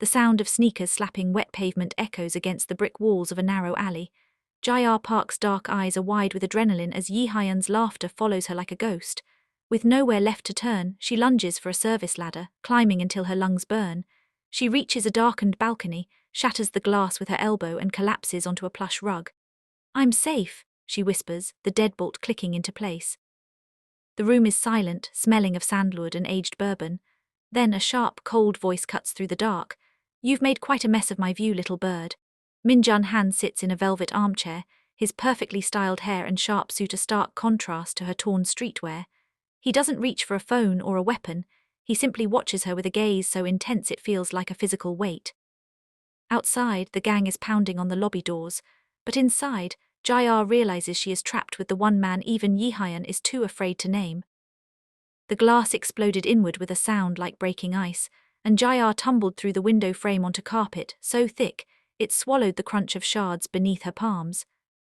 The sound of sneakers slapping wet pavement echoes against the brick walls of a narrow alley. Jayar Park's dark eyes are wide with adrenaline as Yi Hyan's laughter follows her like a ghost. With nowhere left to turn, she lunges for a service ladder, climbing until her lungs burn. She reaches a darkened balcony, shatters the glass with her elbow and collapses onto a plush rug. "I'm safe," she whispers, the deadbolt clicking into place. The room is silent, smelling of sandalwood and aged bourbon. Then a sharp, cold voice cuts through the dark. "You've made quite a mess of my view, little bird." Min-jun Han sits in a velvet armchair, his perfectly styled hair and sharp suit a stark contrast to her torn streetwear. He doesn't reach for a phone or a weapon, he simply watches her with a gaze so intense it feels like a physical weight. Outside, the gang is pounding on the lobby doors, but inside, Jayar realizes she is trapped with the one man even Yi Hyan is too afraid to name. The glass exploded inward with a sound like breaking ice, and Jayar tumbled through the window frame onto carpet, so thick, it swallowed the crunch of shards beneath her palms.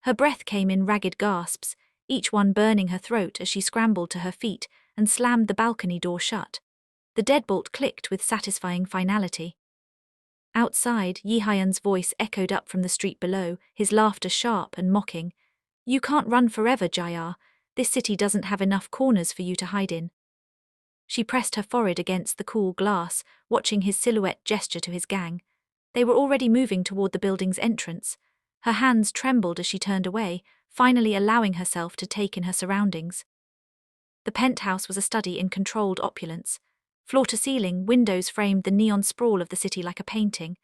Her breath came in ragged gasps, each one burning her throat as she scrambled to her feet and slammed the balcony door shut. The deadbolt clicked with satisfying finality. Outside, Yi Hyan's voice echoed up from the street below, his laughter sharp and mocking. "You can't run forever, Jayar. This city doesn't have enough corners for you to hide in." She pressed her forehead against the cool glass, watching his silhouette gesture to his gang. They were already moving toward the building's entrance. Her hands trembled as she turned away, finally allowing herself to take in her surroundings. The penthouse was a study in controlled opulence. Floor to ceiling, windows framed the neon sprawl of the city like a painting.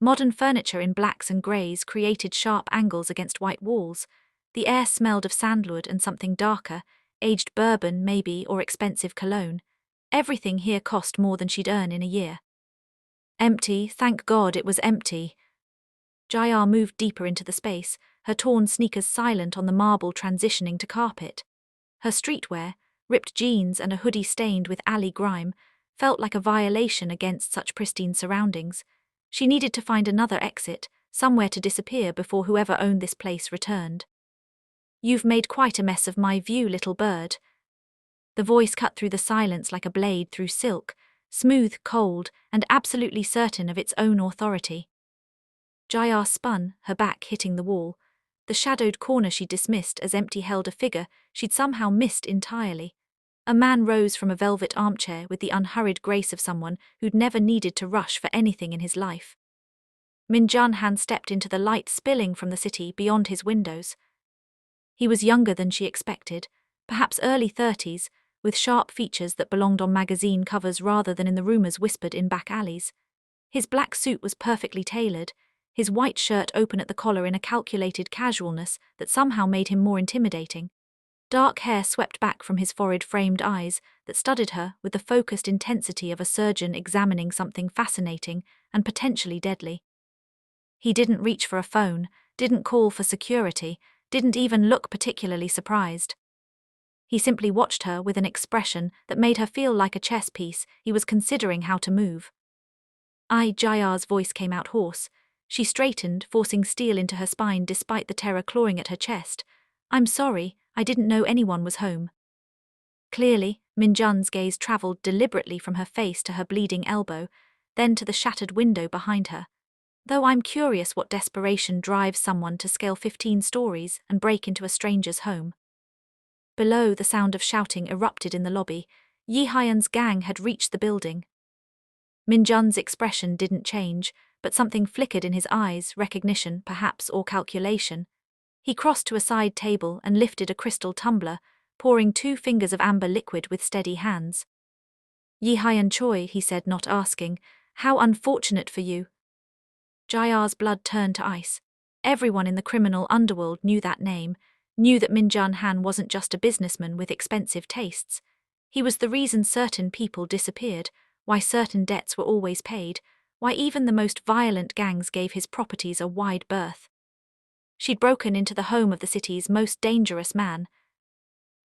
Modern furniture in blacks and greys created sharp angles against white walls. The air smelled of sandalwood and something darker, aged bourbon maybe, or expensive cologne. Everything here cost more than she'd earn in a year. Empty, thank God it was empty. Jayar moved deeper into the space, her torn sneakers silent on the marble transitioning to carpet. Her streetwear, ripped jeans and a hoodie stained with alley grime, felt like a violation against such pristine surroundings. She needed to find another exit, somewhere to disappear before whoever owned this place returned. "You've made quite a mess of my view, little bird." The voice cut through the silence like a blade through silk, smooth, cold, and absolutely certain of its own authority. Jayar spun, her back hitting the wall. The shadowed corner she'd dismissed as empty held a figure she'd somehow missed entirely. A man rose from a velvet armchair with the unhurried grace of someone who'd never needed to rush for anything in his life. Min-jun Han stepped into the light spilling from the city beyond his windows. He was younger than she expected, perhaps early 30s, with sharp features that belonged on magazine covers rather than in the rumors whispered in back alleys. His black suit was perfectly tailored, his white shirt open at the collar in a calculated casualness that somehow made him more intimidating. Dark hair swept back from his forehead-framed eyes that studied her with the focused intensity of a surgeon examining something fascinating and potentially deadly. He didn't reach for a phone, didn't call for security, didn't even look particularly surprised. He simply watched her with an expression that made her feel like a chess piece he was considering how to move. Jayar's voice came out hoarse. She straightened, forcing steel into her spine despite the terror clawing at her chest. "I'm sorry, I didn't know anyone was home." Clearly, Min-jun's gaze travelled deliberately from her face to her bleeding elbow, then to the shattered window behind her. "Though I'm curious what desperation drives someone to scale 15 stories and break into a stranger's home." Below, the sound of shouting erupted in the lobby. Yi Hyan's gang had reached the building. Min-jun's expression didn't change, but something flickered in his eyes, recognition, perhaps, or calculation. He crossed to a side table and lifted a crystal tumbler, pouring 2 fingers of amber liquid with steady hands. "Yi Hyan Choi," he said, not asking, "how unfortunate for you." Jayar's blood turned to ice. Everyone in the criminal underworld knew that name, knew that Min-jun Han wasn't just a businessman with expensive tastes. He was the reason certain people disappeared, why certain debts were always paid, why even the most violent gangs gave his properties a wide berth. She'd broken into the home of the city's most dangerous man.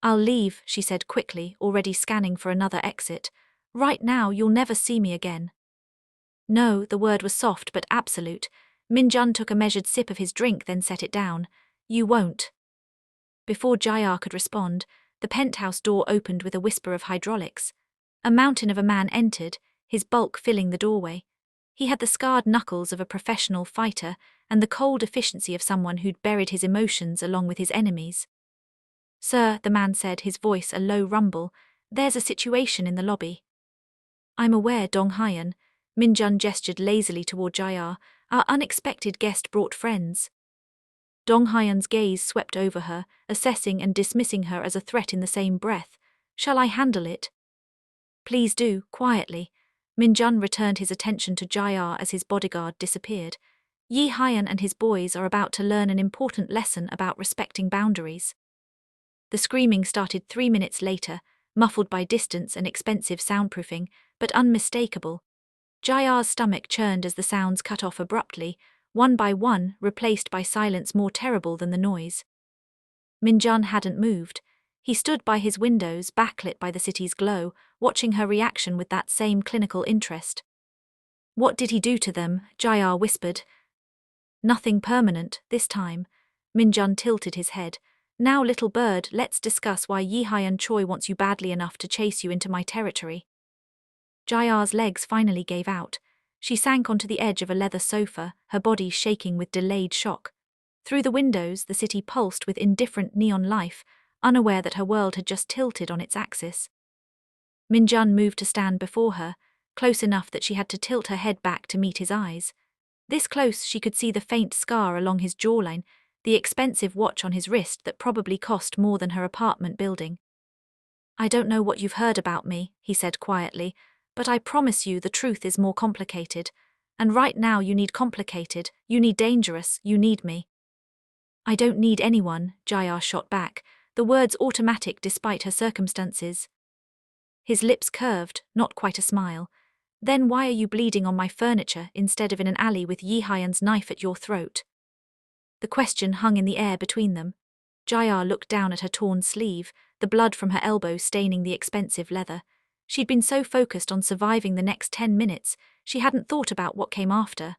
"I'll leave," she said quickly, already scanning for another exit. "Right now, you'll never see me again." No, the word was soft but absolute. Min-jun took a measured sip of his drink, then set it down. "You won't." Before Jayar could respond, the penthouse door opened with a whisper of hydraulics. A mountain of a man entered, his bulk filling the doorway. He had the scarred knuckles of a professional fighter and the cold efficiency of someone who'd buried his emotions along with his enemies. "Sir," the man said, his voice a low rumble, "there's a situation in the lobby." "I'm aware, Dong Hyeon." Minjun gestured lazily toward Jayar. "Our unexpected guest brought friends." Dong Hyeon's gaze swept over her, assessing and dismissing her as a threat in the same breath. "Shall I handle it?" "Please do," quietly. Minjun returned his attention to Jayar as his bodyguard disappeared. Yi Hyeon and his boys are about to learn an important lesson about respecting boundaries. The screaming started 3 minutes later, muffled by distance and expensive soundproofing, but unmistakable. Jayar's stomach churned as the sounds cut off abruptly, one by one, replaced by silence more terrible than the noise. Minjun hadn't moved. He stood by his windows, backlit by the city's glow, watching her reaction with that same clinical interest. "What did he do to them?" Jayar whispered. "Nothing permanent, this time." Minjun tilted his head. "Now, little bird, let's discuss why Yi Hyeon Choi wants you badly enough to chase you into my territory." Jayar's legs finally gave out. She sank onto the edge of a leather sofa, her body shaking with delayed shock. Through the windows, the city pulsed with indifferent neon life, unaware that her world had just tilted on its axis. Minjun moved to stand before her, close enough that she had to tilt her head back to meet his eyes. This close, she could see the faint scar along his jawline, the expensive watch on his wrist that probably cost more than her apartment building. "I don't know what you've heard about me," he said quietly, "but I promise you the truth is more complicated. And right now you need complicated, you need dangerous, you need me." "I don't need anyone," Jayar shot back, the words automatic despite her circumstances. His lips curved, not quite a smile. "Then why are you bleeding on my furniture instead of in an alley with Yi Hyeon's knife at your throat?" The question hung in the air between them. Jayar looked down at her torn sleeve, the blood from her elbow staining the expensive leather. She'd been so focused on surviving the next 10 minutes, she hadn't thought about what came after.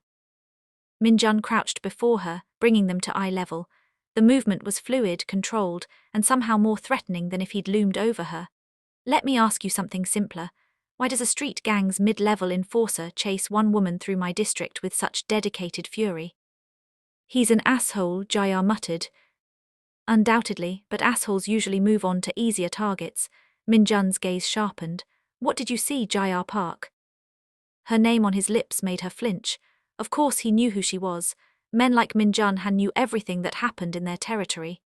Minjun crouched before her, bringing them to eye level. The movement was fluid, controlled, and somehow more threatening than if he'd loomed over her. "Let me ask you something simpler. Why does a street gang's mid-level enforcer chase one woman through my district with such dedicated fury?" "He's an asshole," Jayar muttered. "Undoubtedly, but assholes usually move on to easier targets." Minjun's gaze sharpened. "What did you see, Jayar Park?" Her name on his lips made her flinch. Of course he knew who she was. Men like Minjun Han knew everything that happened in their territory.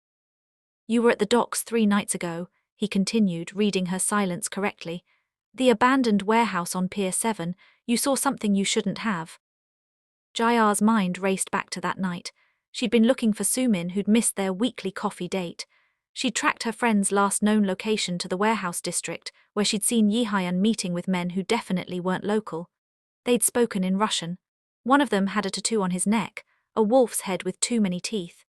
"You were at the docks 3 nights ago," he continued, reading her silence correctly. "The abandoned warehouse on Pier 7, you saw something you shouldn't have." Jayar's mind raced back to that night. She'd been looking for Sumin, who'd missed their weekly coffee date. She'd tracked her friend's last known location to the warehouse district, where she'd seen Yi Hyeon meeting with men who definitely weren't local. They'd spoken in Russian. One of them had a tattoo on his neck, a wolf's head with too many teeth.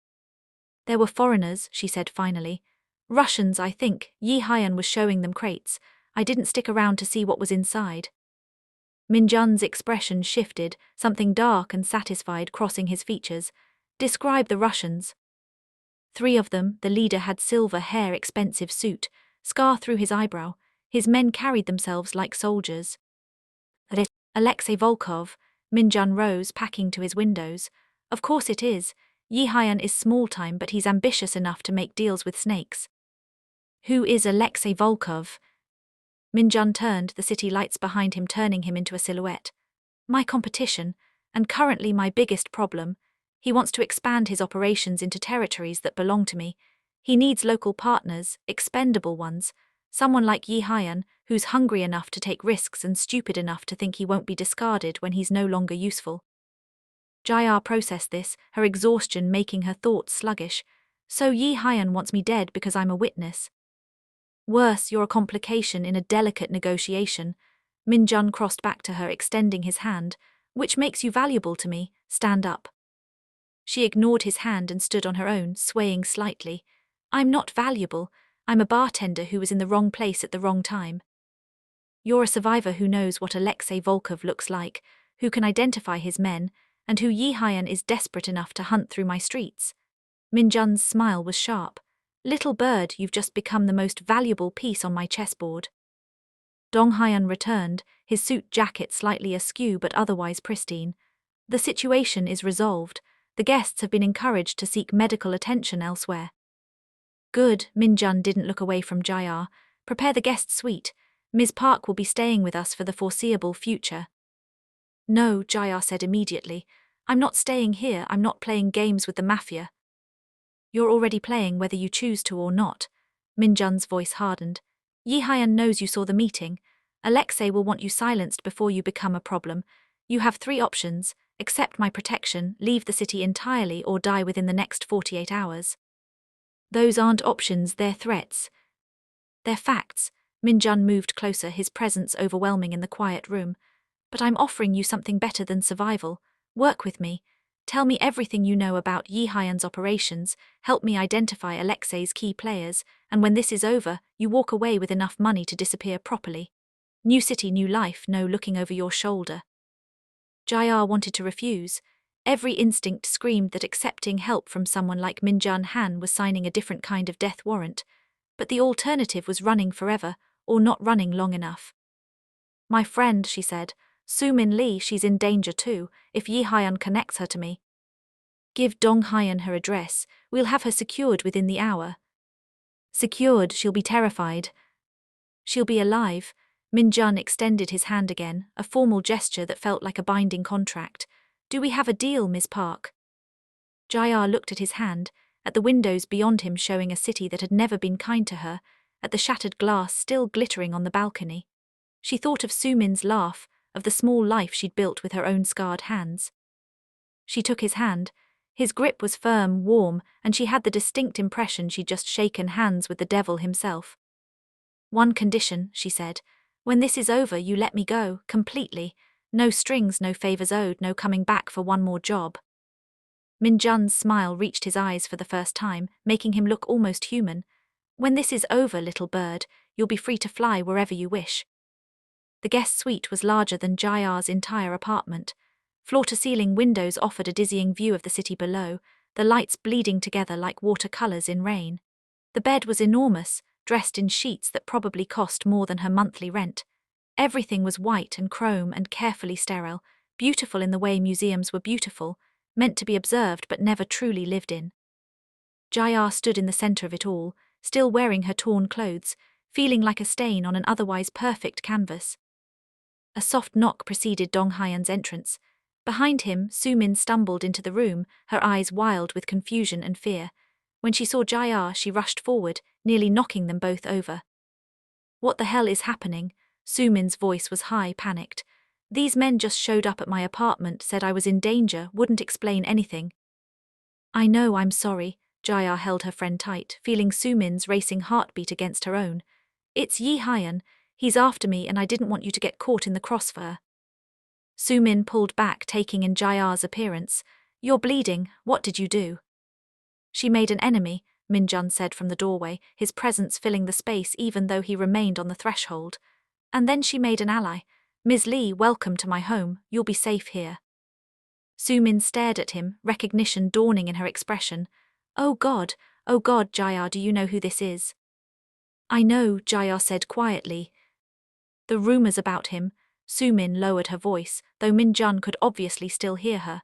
"There were foreigners," she said finally. "Russians, I think." Yi Hyeon was showing them crates. "I didn't stick around to see what was inside." Minjun's expression shifted, something dark and satisfied crossing his features. "Describe the Russians." 3 of them, the leader had silver hair, expensive suit, scar through his eyebrow. His men carried themselves like soldiers. "Alexei Volkov." Minjun rose, packing to his windows. "Of course it is. Yi Hyeon is small-time, but he's ambitious enough to make deals with snakes." "Who is Alexei Volkov?" Minjun turned, the city lights behind him turning him into a silhouette. "My competition, and currently my biggest problem. He wants to expand his operations into territories that belong to me. He needs local partners, expendable ones. Someone like Yi Hyeon, who's hungry enough to take risks and stupid enough to think he won't be discarded when he's no longer useful." Jayar processed this, her exhaustion making her thoughts sluggish. "So Yi Hyeon wants me dead because I'm a witness?" "Worse, you're a complication in a delicate negotiation." Minjun crossed back to her, extending his hand. "Which makes you valuable to me. Stand up." She ignored his hand and stood on her own, swaying slightly. "I'm not valuable. I'm a bartender who was in the wrong place at the wrong time." "You're a survivor who knows what Alexei Volkov looks like, who can identify his men, and who Yi Hyeon is desperate enough to hunt through my streets." Minjun's smile was sharp. "Little bird, you've just become the most valuable piece on my chessboard." Dong Hyun returned, his suit jacket slightly askew but otherwise pristine. The situation is resolved. The guests have been encouraged to seek medical attention elsewhere. Good, Min-jun didn't look away from Jae-ah. Prepare the guest suite. Ms. Park will be staying with us for the foreseeable future. No, Jae-ah said immediately. I'm not staying here, I'm not playing games with the Mafia. You're already playing whether you choose to or not. Min-jun's voice hardened. Yi Hyun knows you saw the meeting. Alexei will want you silenced before you become a problem. You have 3 options: accept my protection, leave the city entirely, or die within the next 48 hours. Those aren't options, they're threats. They're facts. Min-jun moved closer, his presence overwhelming in the quiet room. But I'm offering you something better than survival. Work with me. Tell me everything you know about Yi Hyun's operations, help me identify Alexei's key players, and when this is over, you walk away with enough money to disappear properly. New city, new life, no looking over your shoulder. Jae-ah wanted to refuse. Every instinct screamed that accepting help from someone like Min-jun Han was signing a different kind of death warrant. But the alternative was running forever, or not running long enough. My friend, she said, Soo-min Lee, she's in danger too, if Yi Hyun connects her to me. Give Dong Hyun her address, we'll have her secured within the hour. Secured, she'll be terrified. She'll be alive. Min-jun extended his hand again, a formal gesture that felt like a binding contract. Do we have a deal, Miss Park? Jae-ah looked at his hand, at the windows beyond him showing a city that had never been kind to her, at the shattered glass still glittering on the balcony. She thought of Soo-min's laugh, of the small life she'd built with her own scarred hands. She took his hand. His grip was firm, warm, and she had the distinct impression she'd just shaken hands with the devil himself. One condition, she said. When this is over, you let me go, completely. No strings, no favors owed, no coming back for one more job. Min-jun's smile reached his eyes for the first time, making him look almost human. When this is over, little bird, you'll be free to fly wherever you wish. The guest suite was larger than Jae-ah's entire apartment. Floor-to-ceiling windows offered a dizzying view of the city below, the lights bleeding together like watercolors in rain. The bed was enormous, dressed in sheets that probably cost more than her monthly rent. Everything was white and chrome and carefully sterile, beautiful in the way museums were beautiful, meant to be observed but never truly lived in. Jae-ah stood in the center of it all, still wearing her torn clothes, feeling like a stain on an otherwise perfect canvas. A soft knock preceded Dong Hyun's entrance. Behind him, Soo-min stumbled into the room, her eyes wild with confusion and fear. When she saw Jae-ah, she rushed forward, nearly knocking them both over. What the hell is happening? Soo-min's voice was high, panicked. These men just showed up at my apartment, said I was in danger, wouldn't explain anything. I know, I'm sorry. Jae-ah held her friend tight, feeling Soo-min's racing heartbeat against her own. It's Yi Hyun. He's after me and I didn't want you to get caught in the crossfire. Soo-min pulled back, taking in Jae-ah's appearance. You're bleeding, what did you do? She made an enemy, Min-jun said from the doorway, his presence filling the space even though he remained on the threshold. And then she made an ally. Ms. Lee, welcome to my home, you'll be safe here. Soo-min stared at him, recognition dawning in her expression. Oh God, Jae-ah, do you know who this is? I know, Jae-ah said quietly. The rumors about him. Soo-min lowered her voice, though Min-jun could obviously still hear her.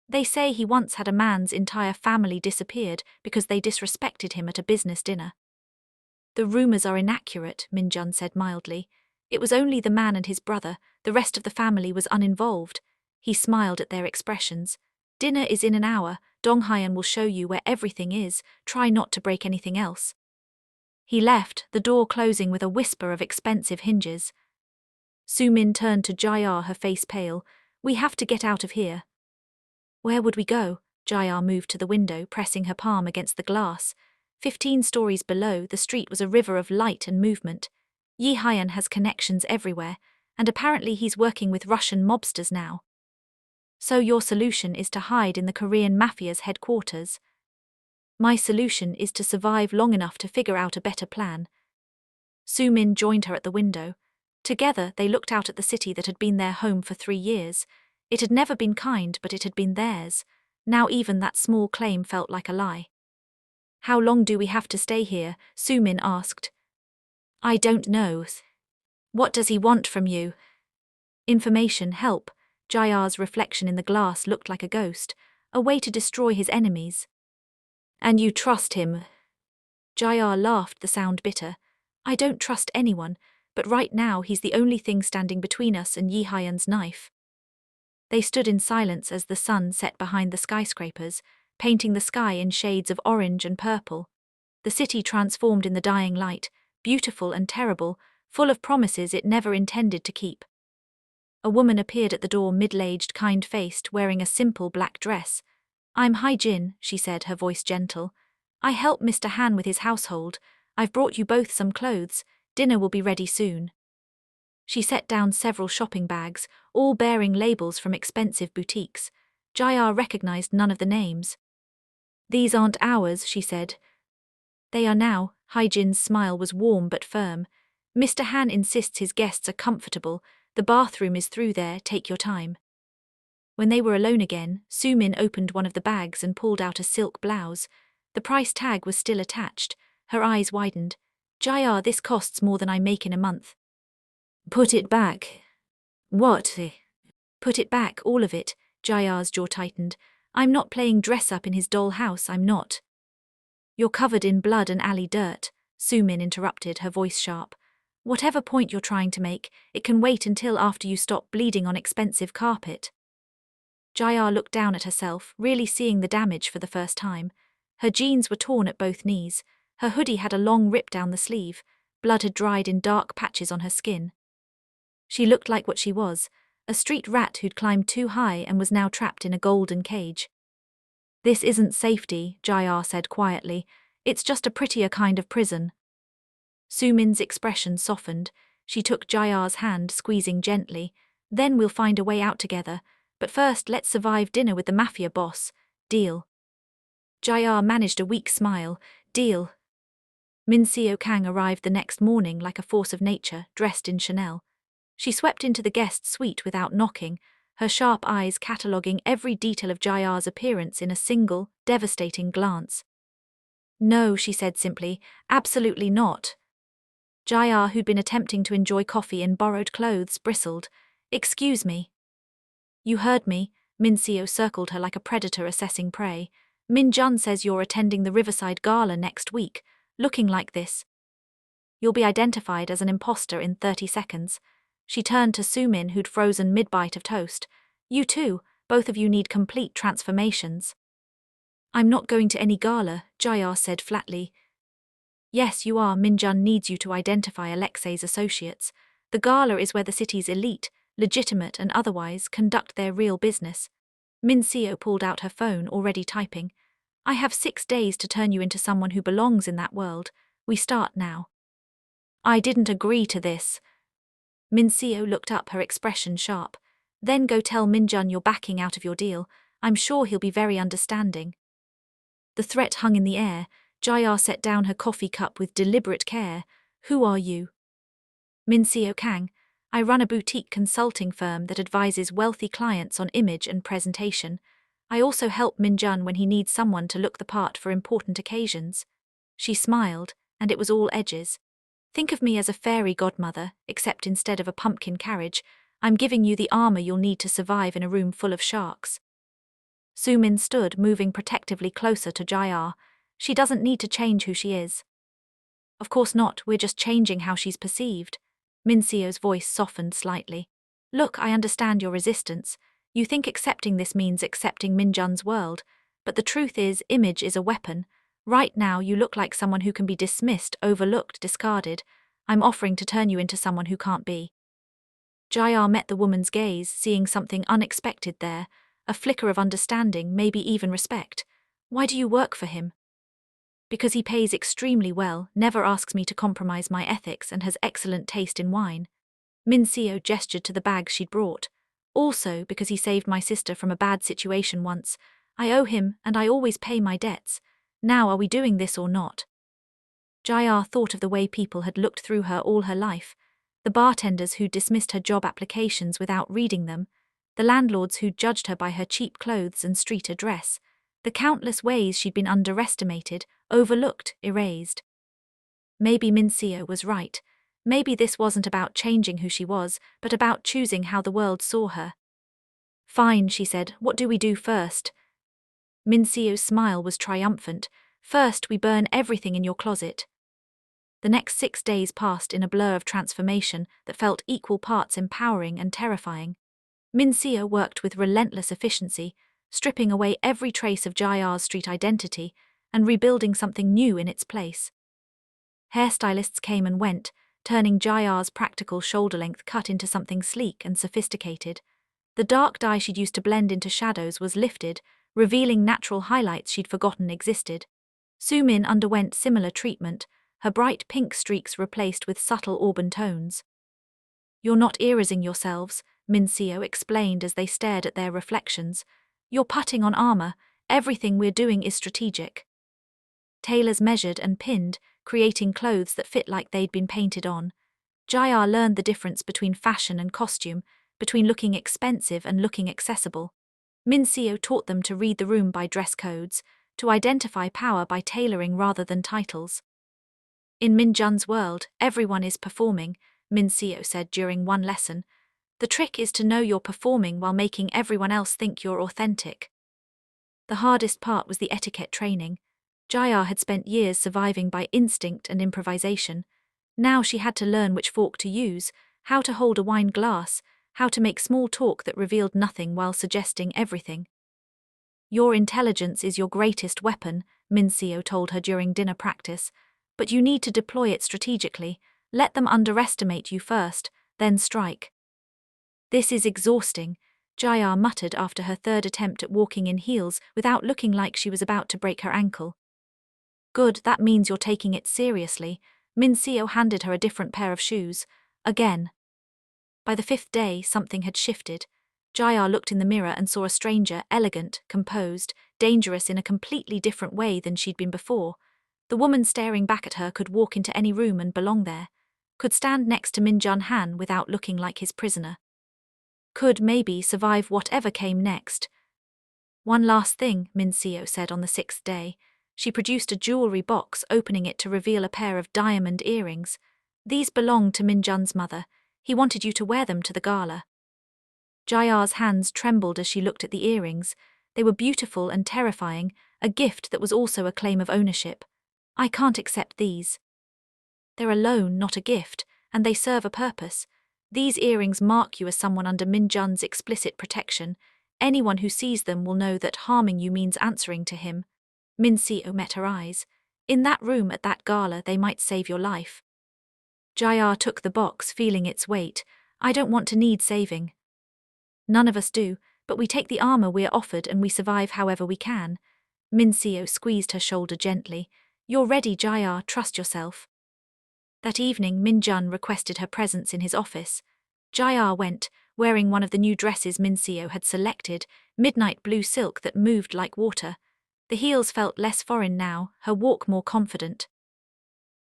They say he once had a man's entire family disappeared because they disrespected him at a business dinner. The rumors are inaccurate, Min-jun said mildly. It was only the man and his brother, the rest of the family was uninvolved. He smiled at their expressions. Dinner is in an hour, Dong Hyun will show you where everything is, try not to break anything else. He left, the door closing with a whisper of expensive hinges. Soo-min turned to Jae-ah, her face pale. We have to get out of here. Where would we go? Jae-ah moved to the window, pressing her palm against the glass. 15 stories below, the street was a river of light and movement. Yi Hyun has connections everywhere, and apparently he's working with Russian mobsters now. So your solution is to hide in the Korean Mafia's headquarters. My solution is to survive long enough to figure out a better plan. Soo-min joined her at the window. Together, they looked out at the city that had been their home for 3 years. It had never been kind, but it had been theirs. Now even that small claim felt like a lie. How long do we have to stay here? Soo-min asked. I don't know. What does he want from you? Information, help. Jayar's reflection in the glass looked like a ghost, a way to destroy his enemies. And you trust him? Jayar laughed, the sound bitter. I don't trust anyone, but right now he's the only thing standing between us and Yihayan's knife. They stood in silence as the sun set behind the skyscrapers, painting the sky in shades of orange and purple. The city transformed in the dying light, beautiful and terrible, full of promises it never intended to keep. A woman appeared at the door, middle-aged, kind-faced, wearing a simple black dress. I'm Hai-jin, she said, her voice gentle. I help Mr. Han with his household. I've brought you both some clothes. Dinner will be ready soon. She set down several shopping bags, all bearing labels from expensive boutiques. Jayar recognized none of the names. These aren't ours, she said. They are now. Hai-jin's smile was warm but firm. Mr. Han insists his guests are comfortable. The bathroom is through there, take your time. When they were alone again, Sumin opened one of the bags and pulled out a silk blouse. The price tag was still attached. Her eyes widened. Jayar, this costs more than I make in a month. Put it back. What? Put it back, all of it. Jayar's jaw tightened. I'm not playing dress-up in his doll house, I'm not. You're covered in blood and alley dirt, Sumin interrupted, her voice sharp. Whatever point you're trying to make, it can wait until after you stop bleeding on expensive carpet. Jayar looked down at herself, really seeing the damage for the first time. Her jeans were torn at both knees. Her hoodie had a long rip down the sleeve. Blood had dried in dark patches on her skin. She looked like what she was, a street rat who'd climbed too high and was now trapped in a golden cage. This isn't safety, Jayar said quietly. It's just a prettier kind of prison. Sumin's expression softened. She took Jayar's hand, squeezing gently. Then we'll find a way out together. But first, let's survive dinner with the Mafia boss. Deal. Jayar managed a weak smile. Deal. Min Seo Kang arrived the next morning like a force of nature, dressed in Chanel. She swept into the guest suite without knocking, her sharp eyes cataloguing every detail of Jayar's appearance in a single, devastating glance. No, she said simply, absolutely not. Jayar, who'd been attempting to enjoy coffee in borrowed clothes, bristled. Excuse me. You heard me. Min Seo circled her like a predator assessing prey. Min Jun says you're attending the Riverside Gala next week, looking like this. You'll be identified as an imposter in 30 seconds. She turned to Sumin, who'd frozen mid-bite of toast. You too, both of you need complete transformations. I'm not going to any gala, Jayar said flatly. Yes, you are. Min Jun needs you to identify Alexei's associates. The gala is where the city's elite, legitimate and otherwise, conduct their real business. Min Seo pulled out her phone, already typing. I have 6 days to turn you into someone who belongs in that world. We start now. I didn't agree to this. Min Seo looked up, her expression sharp. Then go tell Min Jun you're backing out of your deal. I'm sure he'll be very understanding. The threat hung in the air. Jayar set down her coffee cup with deliberate care. Who are you? Min Seo Kang. I run a boutique consulting firm that advises wealthy clients on image and presentation. I also help Min Jun when he needs someone to look the part for important occasions. She smiled, and it was all edges. Think of me as a fairy godmother, except instead of a pumpkin carriage, I'm giving you the armor you'll need to survive in a room full of sharks. Sumin stood, moving protectively closer to Jayar. She doesn't need to change who she is. Of course not, we're just changing how she's perceived. Min Seo's voice softened slightly. Look, I understand your resistance. You think accepting this means accepting Min Jun's world, but the truth is, image is a weapon. Right now, you look like someone who can be dismissed, overlooked, discarded. I'm offering to turn you into someone who can't be. Jayar met the woman's gaze, seeing something unexpected there, a flicker of understanding, maybe even respect. Why do you work for him? Because he pays extremely well, never asks me to compromise my ethics, and has excellent taste in wine. Min Seo gestured to the bag she'd brought. Also, because he saved my sister from a bad situation once. I owe him, and I always pay my debts. Now, are we doing this or not? Jayar thought of the way people had looked through her all her life. The bartenders who'd dismissed her job applications without reading them. The landlords who'd judged her by her cheap clothes and street address. The countless ways she'd been underestimated, overlooked, erased. Maybe Min Seo was right. Maybe this wasn't about changing who she was, but about choosing how the world saw her. Fine, she said, what do we do first? Minseo's smile was triumphant. First, we burn everything in your closet. The next 6 days passed in a blur of transformation that felt equal parts empowering and terrifying. Minseo worked with relentless efficiency, stripping away every trace of Jayar's street identity and rebuilding something new in its place. Hairstylists came and went, turning Jayar's practical shoulder-length cut into something sleek and sophisticated. The dark dye she'd used to blend into shadows was lifted, revealing natural highlights she'd forgotten existed. Su-min underwent similar treatment, her bright pink streaks replaced with subtle auburn tones. You're not erasing yourselves, Minseo explained as they stared at their reflections. You're putting on armor, everything we're doing is strategic. Tailors measured and pinned, creating clothes that fit like they'd been painted on. Jayar learned the difference between fashion and costume, between looking expensive and looking accessible. Minseo taught them to read the room by dress codes, to identify power by tailoring rather than titles. In Minjun's world, everyone is performing, Minseo said during one lesson. The trick is to know you're performing while making everyone else think you're authentic. The hardest part was the etiquette training. Jayar had spent years surviving by instinct and improvisation. Now she had to learn which fork to use, how to hold a wine glass, how to make small talk that revealed nothing while suggesting everything. Your intelligence is your greatest weapon, Minseo told her during dinner practice, but you need to deploy it strategically. Let them underestimate you first, then strike. This is exhausting, Jayar muttered after her third attempt at walking in heels without looking like she was about to break her ankle. Good, that means you're taking it seriously. Minseo handed her a different pair of shoes. Again. By the 5th day, something had shifted. Jayar looked in the mirror and saw a stranger, elegant, composed, dangerous in a completely different way than she'd been before. The woman staring back at her could walk into any room and belong there. Could stand next to Minjun Han without looking like his prisoner. Could, maybe, survive whatever came next. One last thing, Minseo said on the 6th day. She produced a jewelry box, opening it to reveal a pair of diamond earrings. These belonged to Minjun's mother. He wanted you to wear them to the gala. Jayar's hands trembled as she looked at the earrings. They were beautiful and terrifying, a gift that was also a claim of ownership. I can't accept these. They're a loan, not a gift, and they serve a purpose. These earrings mark you as someone under Minjun's explicit protection. Anyone who sees them will know that harming you means answering to him. Minseo met her eyes. In that room at that gala, they might save your life. Jayar took the box, feeling its weight. I don't want to need saving. None of us do, but we take the armor we're offered and we survive however we can. Minseo squeezed her shoulder gently. You're ready, Jayar, trust yourself. That evening, Minjun requested her presence in his office. Jayar went, wearing one of the new dresses Minseo had selected, midnight blue silk that moved like water. The heels felt less foreign now, her walk more confident.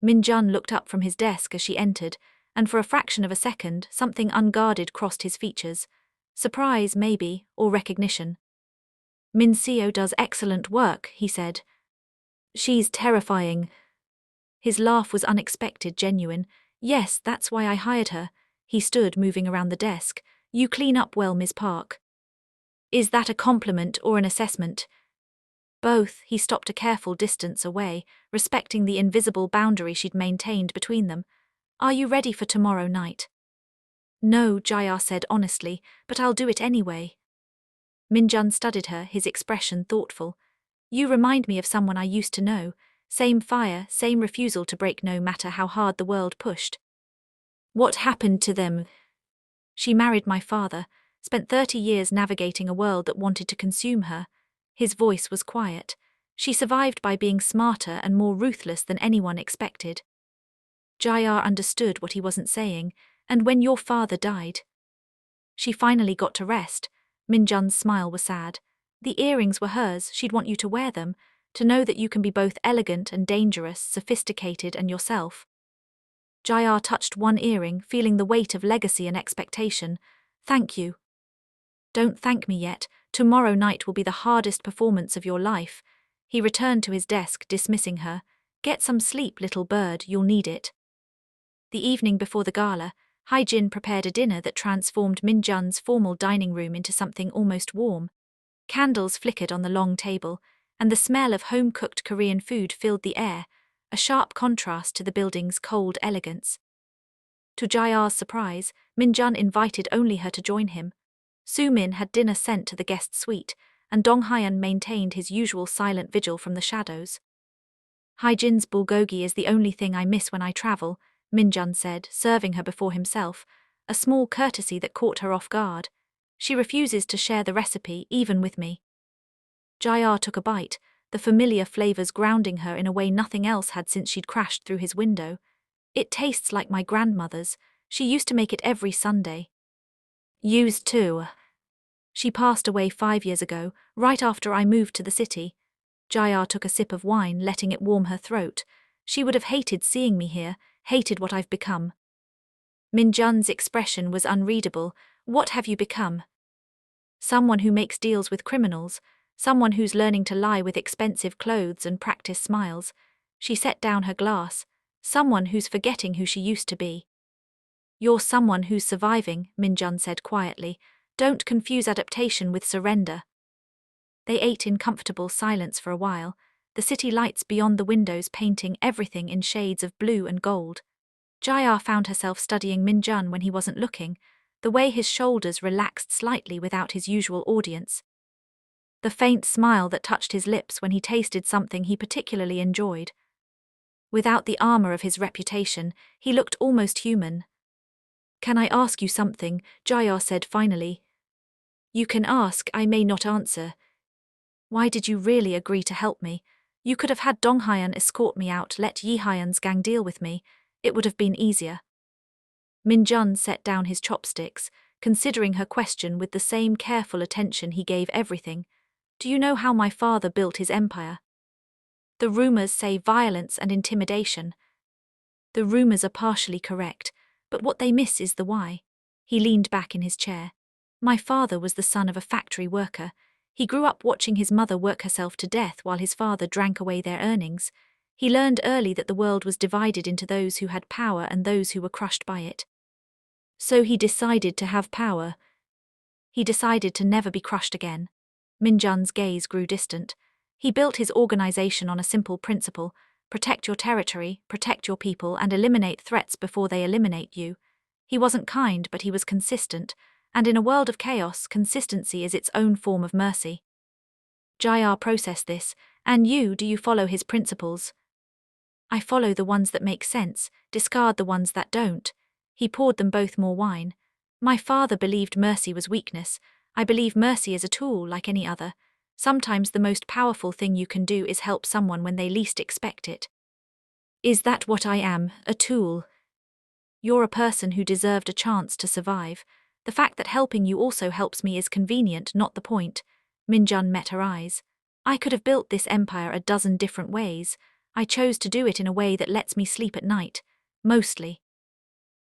Minjun looked up from his desk as she entered, and for a fraction of a second, something unguarded crossed his features. Surprise, maybe, or recognition. Minseo does excellent work, he said. She's terrifying. His laugh was unexpected, genuine. Yes, that's why I hired her. He stood, moving around the desk. You clean up well, Ms. Park. Is that a compliment or an assessment? Both. He stopped a careful distance away, respecting the invisible boundary she'd maintained between them. Are you ready for tomorrow night? No, Jayar said honestly, but I'll do it anyway. Minjun studied her, his expression thoughtful. You remind me of someone I used to know. Same fire, same refusal to break no matter how hard the world pushed. What happened to them? She married my father, spent 30 years navigating a world that wanted to consume her. His voice was quiet. She survived by being smarter and more ruthless than anyone expected. Jayar understood what he wasn't saying, and when your father died. She finally got to rest. Minjun's smile was sad. The earrings were hers, she'd want you to wear them, to know that you can be both elegant and dangerous, sophisticated and yourself. Jayar touched one earring, feeling the weight of legacy and expectation. Thank you. Don't thank me yet. Tomorrow night will be the hardest performance of your life. He returned to his desk, dismissing her. Get some sleep, little bird, you'll need it. The evening before the gala, Hai-jin prepared a dinner that transformed Min-jun's formal dining room into something almost warm. Candles flickered on the long table, and the smell of home-cooked Korean food filled the air, a sharp contrast to the building's cold elegance. To Jae-ar's surprise, Min-jun invited only her to join him. Soo-min had dinner sent to the guest suite, and Dong-hyun maintained his usual silent vigil from the shadows. Hai-jin's bulgogi is the only thing I miss when I travel, Min-jun said, serving her before himself, a small courtesy that caught her off guard. She refuses to share the recipe, even with me. Jae-ar took a bite, the familiar flavors grounding her in a way nothing else had since she'd crashed through his window. It tastes like my grandmother's. She used to make it every Sunday. Used to. She passed away 5 years ago, right after I moved to the city. Jae-ar took a sip of wine, letting it warm her throat. She would have hated seeing me here, hated what I've become. Min-jun's expression was unreadable. What have you become? Someone who makes deals with criminals, someone who's learning to lie with expensive clothes and practice smiles. She set down her glass. Someone who's forgetting who she used to be. You're someone who's surviving, Min-jun said quietly. Don't confuse adaptation with surrender. They ate in comfortable silence for a while, the city lights beyond the windows painting everything in shades of blue and gold. Jae-ar found herself studying Min-jun when he wasn't looking, the way his shoulders relaxed slightly without his usual audience. The faint smile that touched his lips when he tasted something he particularly enjoyed. Without the armor of his reputation, he looked almost human. Can I ask you something? Jae-ar said finally. You can ask, I may not answer. Why did you really agree to help me? You could have had Dong-hyun escort me out, let Yi-hyun's gang deal with me. It would have been easier. Min-jun set down his chopsticks, considering her question with the same careful attention he gave everything. Do you know how my father built his empire? The rumors say violence and intimidation. The rumors are partially correct, but what they miss is the why. He leaned back in his chair. My father was the son of a factory worker. He grew up watching his mother work herself to death while his father drank away their earnings. He learned early that the world was divided into those who had power and those who were crushed by it. So he decided to have power. He decided to never be crushed again. Min-jun's gaze grew distant. He built his organization on a simple principle: protect your territory, protect your people, and eliminate threats before they eliminate you. He wasn't kind, but he was consistent, and in a world of chaos, consistency is its own form of mercy. Jae-ar processed this. And you, do you follow his principles? I follow the ones that make sense, discard the ones that don't. He poured them both more wine. My father believed mercy was weakness. I believe mercy is a tool like any other. Sometimes the most powerful thing you can do is help someone when they least expect it. Is that what I am, a tool? You're a person who deserved a chance to survive. The fact that helping you also helps me is convenient, not the point. Min-jun met her eyes. I could have built this empire a dozen different ways. I chose to do it in a way that lets me sleep at night. Mostly.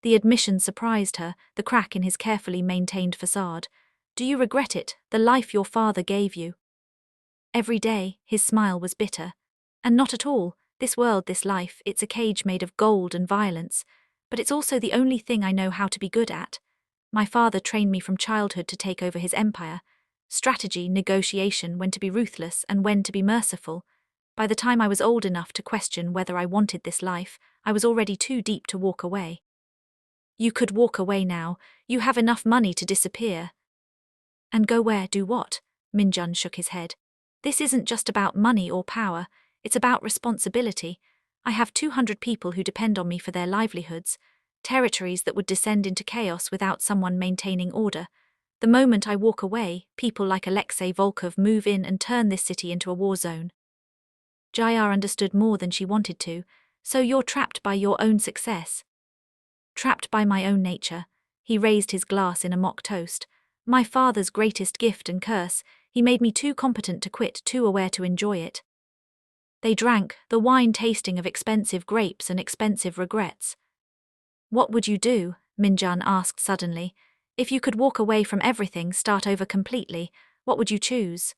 The admission surprised her, the crack in his carefully maintained facade. Do you regret it, the life your father gave you? Every day, his smile was bitter. And not at all. This world, this life, it's a cage made of gold and violence. But it's also the only thing I know how to be good at. My father trained me from childhood to take over his empire. Strategy, negotiation, when to be ruthless and when to be merciful. By the time I was old enough to question whether I wanted this life, I was already too deep to walk away. You could walk away now. You have enough money to disappear. And go where, do what? Min-jun shook his head. This isn't just about money or power. It's about responsibility. I have 200 people who depend on me for their livelihoods, territories that would descend into chaos without someone maintaining order. The moment I walk away, people like Alexei Volkov move in and turn this city into a war zone. Jae-ar understood more than she wanted to. So you're trapped by your own success. Trapped by my own nature. He raised his glass in a mock toast. My father's greatest gift and curse. He made me too competent to quit, too aware to enjoy it. They drank, the wine tasting of expensive grapes and expensive regrets. What would you do? Min-jun asked suddenly. If you could walk away from everything, start over completely, what would you choose?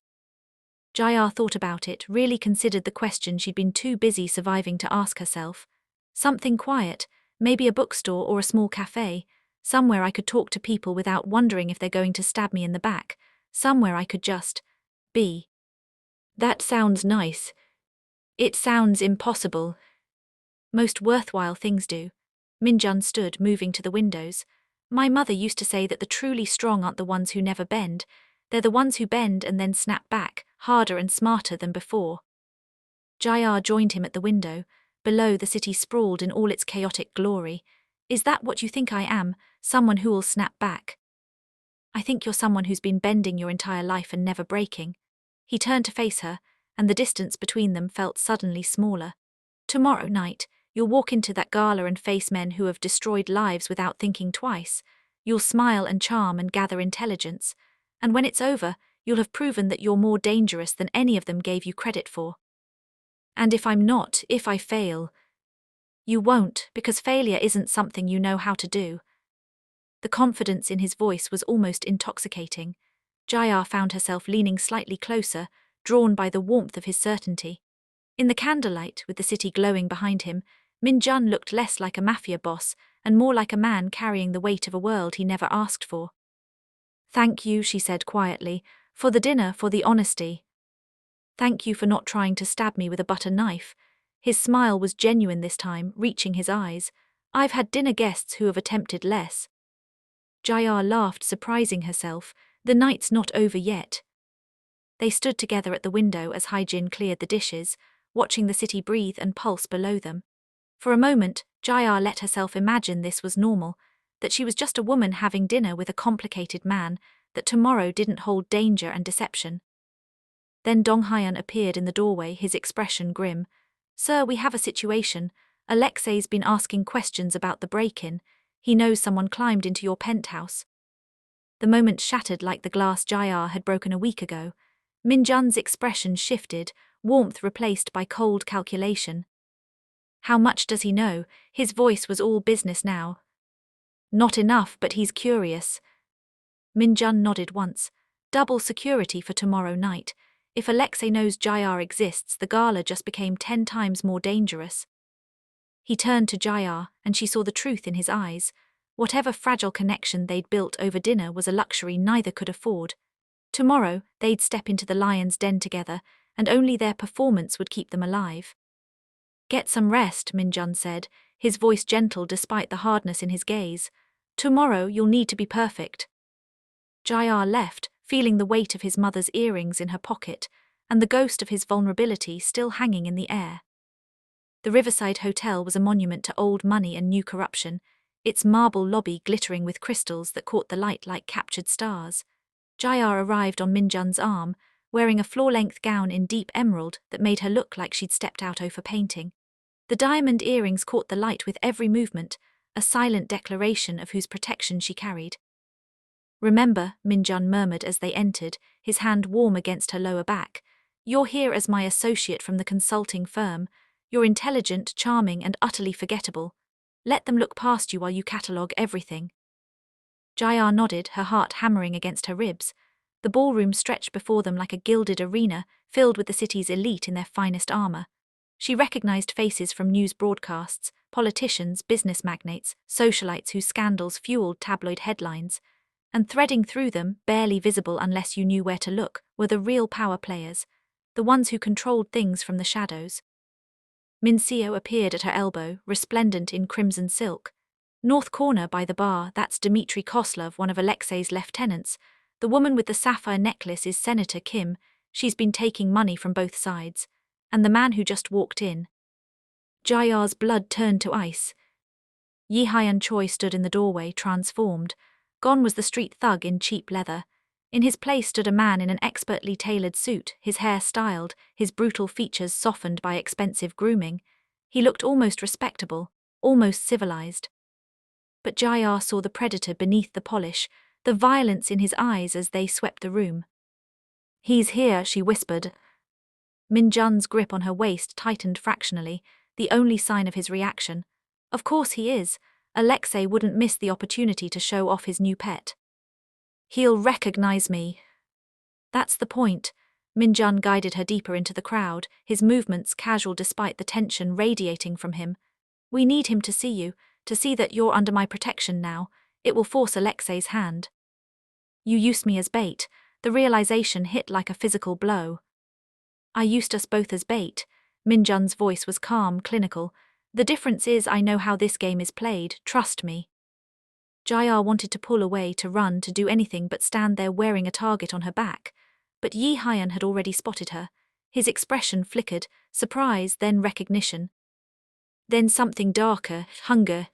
Jae-ar thought about it, really considered the question she'd been too busy surviving to ask herself. Something quiet, Maybe a bookstore or a small cafe, somewhere I could talk to people without wondering if they're going to stab me in the back, somewhere I could just be. That sounds nice. It sounds impossible. Most worthwhile things do. Minjun stood, moving to the windows. My mother used to say that the truly strong aren't the ones who never bend, they're the ones who bend and then snap back, harder and smarter than before. Jayar joined him at the window. Below, the city sprawled in all its chaotic glory. Is that what you think I am, someone who will snap back? I think you're someone who's been bending your entire life and never breaking. He turned to face her, and the distance between them felt suddenly smaller. Tomorrow night, you'll walk into that gala and face men who have destroyed lives without thinking twice. You'll smile and charm and gather intelligence. And when it's over, you'll have proven that you're more dangerous than any of them gave you credit for. And if I'm not, if I fail, you won't, because failure isn't something you know how to do. The confidence in his voice was almost intoxicating. Jayar found herself leaning slightly closer, drawn by the warmth of his certainty. In the candlelight, with the city glowing behind him, Minjun looked less like a mafia boss and more like a man carrying the weight of a world he never asked for. Thank you, she said quietly, for the dinner, for the honesty. Thank you for not trying to stab me with a butter knife. His smile was genuine this time, reaching his eyes. I've had dinner guests who have attempted less. Jayar laughed, surprising herself. The night's not over yet. They stood together at the window as Haijin cleared the dishes, watching the city breathe and pulse below them. For a moment, Jayar let herself imagine this was normal, that she was just a woman having dinner with a complicated man, that tomorrow didn't hold danger and deception. Then Dong Hyeon appeared in the doorway, his expression grim. Sir, we have a situation. Alexei's been asking questions about the break-in. He knows someone climbed into your penthouse. The moment shattered like the glass Jayar had broken a week ago. Minjun's expression shifted, warmth replaced by cold calculation. How much does he know? His voice was all business now. Not enough, but he's curious. Minjun nodded once. Double security for tomorrow night. If Alexei knows Jayar exists, the gala just became 10 times more dangerous. He turned to Jayar, and she saw the truth in his eyes. Whatever fragile connection they'd built over dinner was a luxury neither could afford. Tomorrow, they'd step into the lion's den together, and only their performance would keep them alive. Get some rest, Minjun said, his voice gentle despite the hardness in his gaze. Tomorrow, you'll need to be perfect. Jayar left, feeling the weight of his mother's earrings in her pocket, and the ghost of his vulnerability still hanging in the air. The Riverside Hotel was a monument to old money and new corruption, its marble lobby glittering with crystals that caught the light like captured stars. Jayar arrived on Minjun's arm, wearing a floor-length gown in deep emerald that made her look like she'd stepped out over painting. The diamond earrings caught the light with every movement, a silent declaration of whose protection she carried. Remember, Minjun murmured as they entered, his hand warm against her lower back. You're here as my associate from the consulting firm. You're intelligent, charming, and utterly forgettable. Let them look past you while you catalogue everything. Jayar nodded, her heart hammering against her ribs. The ballroom stretched before them like a gilded arena, filled with the city's elite in their finest armor. She recognized faces from news broadcasts, politicians, business magnates, socialites whose scandals fueled tabloid headlines. And threading through them, barely visible unless you knew where to look, were the real power players, the ones who controlled things from the shadows. Minseo appeared at her elbow, resplendent in crimson silk. North corner by the bar, that's Dmitry Koslov, one of Alexei's lieutenants. The woman with the sapphire necklace is Senator Kim. She's been taking money from both sides. And the man who just walked in. Jayar's blood turned to ice. Yi Hyan Choi stood in the doorway, transformed. Gone was the street thug in cheap leather. In his place stood a man in an expertly tailored suit, his hair styled, his brutal features softened by expensive grooming. He looked almost respectable, almost civilized. But Jayar saw the predator beneath the polish, the violence in his eyes as they swept the room. He's here, she whispered. Minjun's grip on her waist tightened fractionally, the only sign of his reaction. Of course he is. Alexei wouldn't miss the opportunity to show off his new pet. He'll recognize me. That's the point. Minjun guided her deeper into the crowd, his movements casual despite the tension radiating from him. We need him to see you. to see that you're under my protection now. It will force Alexei's hand. You used me as bait. The realization hit like a physical blow. I used us both as bait. Minjun's voice was calm, clinical. The difference is I know how this game is played, trust me. Jayar wanted to pull away, to run, to do anything but stand there wearing a target on her back. But Yi Hyan had already spotted her. His expression flickered, surprise, then recognition. Then something darker, hunger.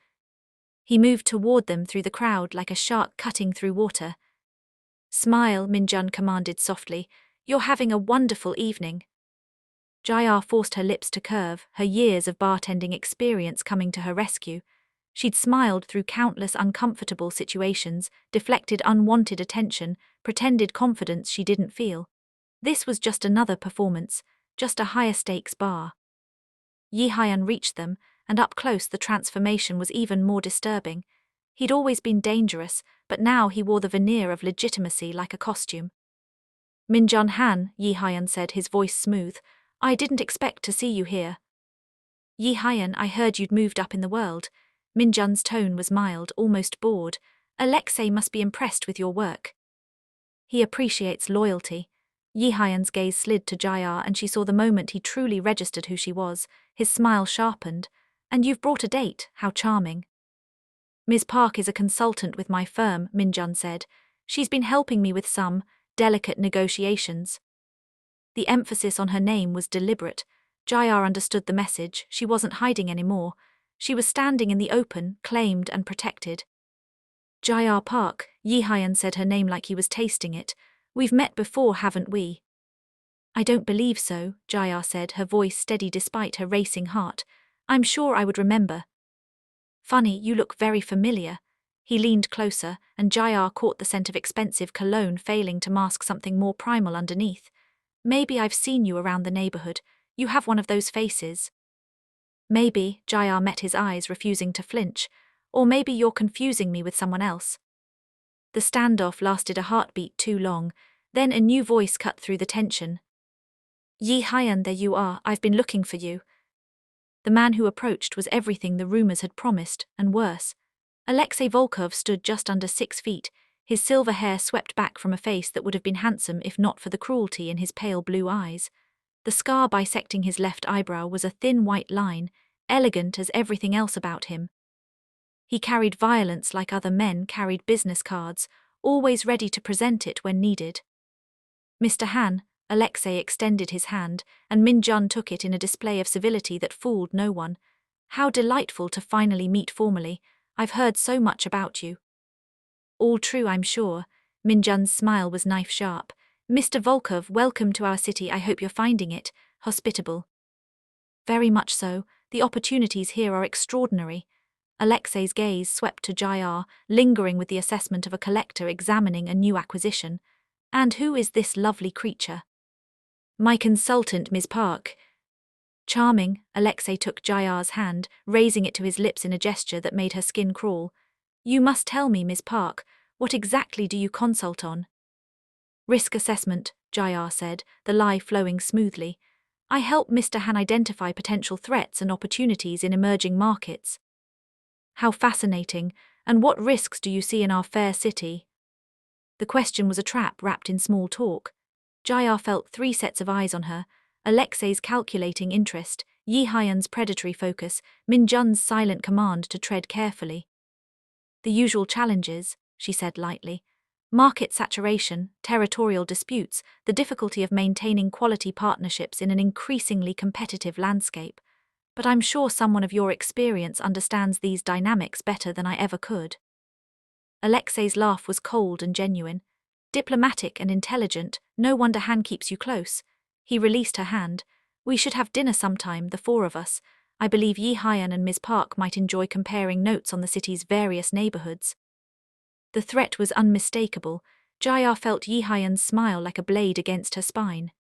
He moved toward them through the crowd like a shark cutting through water. Smile, Minjun commanded softly. You're having a wonderful evening. Jayar forced her lips to curve, her years of bartending experience coming to her rescue. She'd smiled through countless uncomfortable situations, deflected unwanted attention, pretended confidence she didn't feel. This was just another performance, just a higher-stakes bar. Yi Hyan reached them, and up close the transformation was even more disturbing. He'd always been dangerous, but now he wore the veneer of legitimacy like a costume. Minjun Han, Yi Hyan said, his voice smooth. I didn't expect to see you here. Yi Hyan, I heard you'd moved up in the world. Minjun's tone was mild, almost bored. Alexei must be impressed with your work. He appreciates loyalty. Yi Hyan's gaze slid to Jayar, and she saw the moment he truly registered who she was. His smile sharpened. And you've brought a date, how charming. Ms. Park is a consultant with my firm, Minjun said. She's been helping me with some delicate negotiations. The emphasis on her name was deliberate. Jayar understood the message. She wasn't hiding anymore. She was standing in the open, claimed and protected. Jayar Park, Yi Hyan said her name like he was tasting it. We've met before, haven't we? I don't believe so, Jayar said, her voice steady despite her racing heart. I'm sure I would remember. Funny, you look very familiar. He leaned closer, and Jayar caught the scent of expensive cologne failing to mask something more primal underneath. Maybe I've seen you around the neighborhood. You have one of those faces. Maybe, Jayar met his eyes, refusing to flinch. Or maybe you're confusing me with someone else. The standoff lasted a heartbeat too long. Then a new voice cut through the tension. Yi Hyan, there you are. I've been looking for you. The man who approached was everything the rumors had promised, and worse. Alexei Volkov stood just under 6 feet, his silver hair swept back from a face that would have been handsome if not for the cruelty in his pale blue eyes. The scar bisecting his left eyebrow was a thin white line, elegant as everything else about him. He carried violence like other men carried business cards, always ready to present it when needed. Mr. Han, Alexei extended his hand, and Minjun took it in a display of civility that fooled no one. How delightful to finally meet formally. I've heard so much about you. All true, I'm sure. Minjun's smile was knife-sharp. Mr. Volkov, welcome to our city. I hope you're finding it hospitable. Very much so. The opportunities here are extraordinary. Alexei's gaze swept to Jayar, lingering with the assessment of a collector examining a new acquisition. And who is this lovely creature? My consultant, Ms. Park. Charming, Alexei took Jayar's hand, raising it to his lips in a gesture that made her skin crawl. You must tell me, Ms. Park, what exactly do you consult on? Risk assessment, Jayar said, the lie flowing smoothly. I help Mr. Han identify potential threats and opportunities in emerging markets. How fascinating, and what risks do you see in our fair city? The question was a trap wrapped in small talk. Jayar felt 3 sets of eyes on her, Alexei's calculating interest, Yi Hyan's predatory focus, Minjun's silent command to tread carefully. The usual challenges, she said lightly. Market saturation, territorial disputes, the difficulty of maintaining quality partnerships in an increasingly competitive landscape. But I'm sure someone of your experience understands these dynamics better than I ever could. Alexei's laugh was cold and genuine. Diplomatic and intelligent, no wonder Han keeps you close. He released her hand. We should have dinner sometime, the 4 of us. I believe Yi Hyan and Ms. Park might enjoy comparing notes on the city's various neighborhoods. The threat was unmistakable. Jayar felt Yi Hyan's smile like a blade against her spine.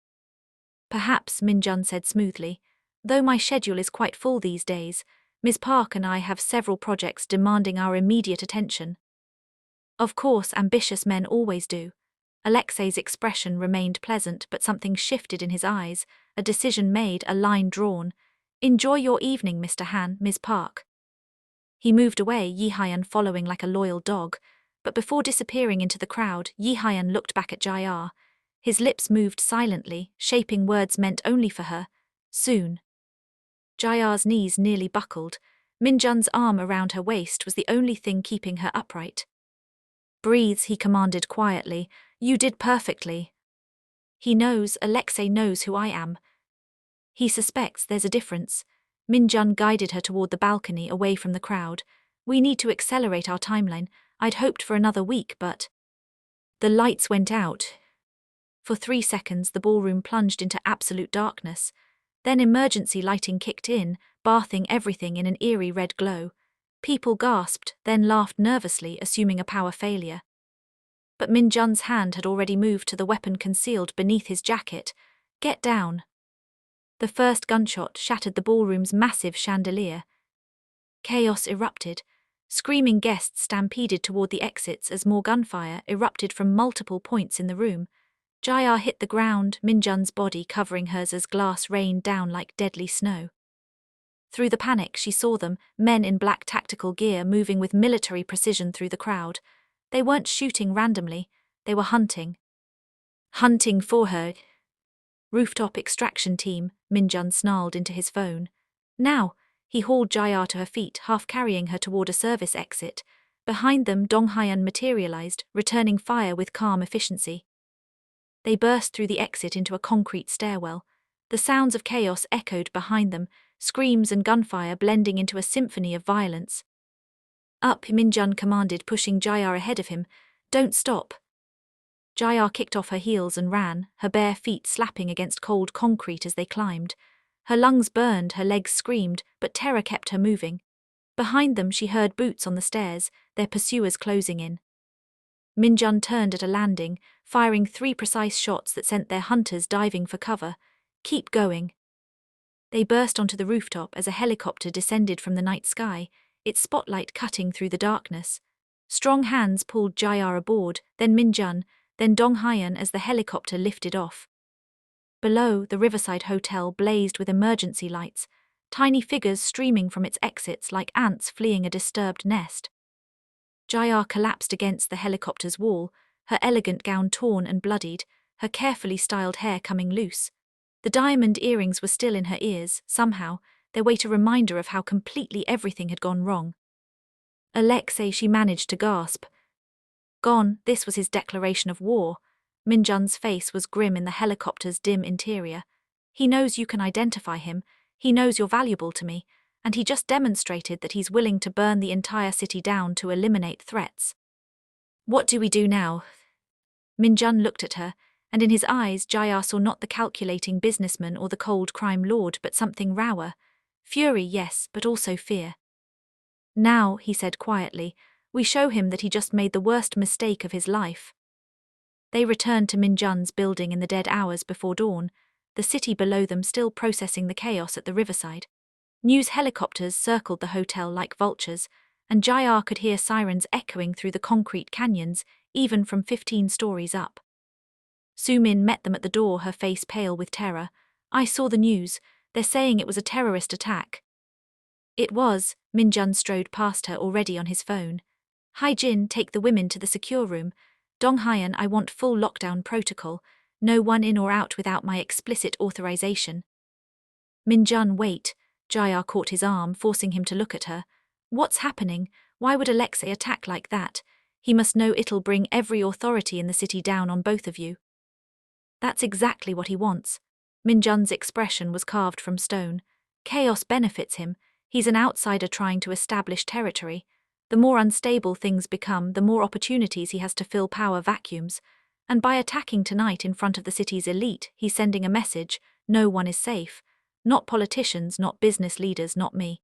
Perhaps, Minjun said smoothly. Though my schedule is quite full these days, Ms. Park and I have several projects demanding our immediate attention. Of course, ambitious men always do. Alexei's expression remained pleasant, but something shifted in his eyes, a decision made, a line drawn. Enjoy your evening, Mr. Han, Ms. Park. He moved away, Yi-hyun following like a loyal dog, but before disappearing into the crowd, Yi-hyun looked back at Jae-ah. His lips moved silently, shaping words meant only for her. Soon. Jae-ah's knees nearly buckled. Min-jun's arm around her waist was the only thing keeping her upright. Breathe, he commanded quietly. You did perfectly. He knows, Alexei knows who I am. He suspects there's a difference. Min-jun guided her toward the balcony away from the crowd. We need to accelerate our timeline. I'd hoped for another week, but... The lights went out. For 3 seconds, the ballroom plunged into absolute darkness. Then emergency lighting kicked in, bathing everything in an eerie red glow. People gasped, then laughed nervously, assuming a power failure. But Min-jun's hand had already moved to the weapon concealed beneath his jacket. Get down. The first gunshot shattered the ballroom's massive chandelier. Chaos erupted. Screaming guests stampeded toward the exits as more gunfire erupted from multiple points in the room. Jae-ah hit the ground, Min-jun's body covering hers as glass rained down like deadly snow. Through the panic, she saw them, men in black tactical gear moving with military precision through the crowd. They weren't shooting randomly, they were hunting. Hunting for her. Rooftop extraction team, Min-jun snarled into his phone. Now, he hauled Jae-ah to her feet, half carrying her toward a service exit. Behind them, Dong-hyun materialized, returning fire with calm efficiency. They burst through the exit into a concrete stairwell. The sounds of chaos echoed behind them, screams and gunfire blending into a symphony of violence. Up, Min-jun commanded, pushing Jae-ah ahead of him. Don't stop. Jae-ah kicked off her heels and ran, her bare feet slapping against cold concrete as they climbed. Her lungs burned, her legs screamed, but terror kept her moving. Behind them she heard boots on the stairs, their pursuers closing in. Min-jun turned at a landing, firing 3 precise shots that sent their hunters diving for cover. Keep going. They burst onto the rooftop as a helicopter descended from the night sky, its spotlight cutting through the darkness. Strong hands pulled Jae-ah aboard, then Min-jun, then Dong-hyun as the helicopter lifted off. Below, the Riverside Hotel blazed with emergency lights, tiny figures streaming from its exits like ants fleeing a disturbed nest. Jae-ah collapsed against the helicopter's wall, her elegant gown torn and bloodied, her carefully styled hair coming loose. The diamond earrings were still in her ears, somehow, their weight a reminder of how completely everything had gone wrong. Alexei, she managed to gasp. Gone, this was his declaration of war. Min-jun's face was grim in the helicopter's dim interior. He knows you can identify him, he knows you're valuable to me, and he just demonstrated that he's willing to burn the entire city down to eliminate threats. What do we do now? Min-jun looked at her, and in his eyes Jae-ah saw not the calculating businessman or the cold crime lord but something rawer. Fury, yes, but also fear. Now, he said quietly, we show him that he just made the worst mistake of his life. They returned to Min-jun's building in the dead hours before dawn, the city below them still processing the chaos at the riverside. News helicopters circled the hotel like vultures, and Jae-ah could hear sirens echoing through the concrete canyons, even from 15 stories up. Soo-min met them at the door, her face pale with terror. I saw the news. They're saying it was a terrorist attack. It was. Min-jun strode past her, already on his phone. Hi-jin, take the women to the secure room. Dong-hyun, I want full lockdown protocol. No one in or out without my explicit authorization. Min-jun, wait. Jae-ah caught his arm, forcing him to look at her. What's happening? Why would Alexei attack like that? He must know it'll bring every authority in the city down on both of you. That's exactly what he wants. Min-jun's expression was carved from stone. Chaos benefits him. He's an outsider trying to establish territory. The more unstable things become, the more opportunities he has to fill power vacuums. And by attacking tonight in front of the city's elite, he's sending a message: no one is safe. Not politicians, not business leaders, not me.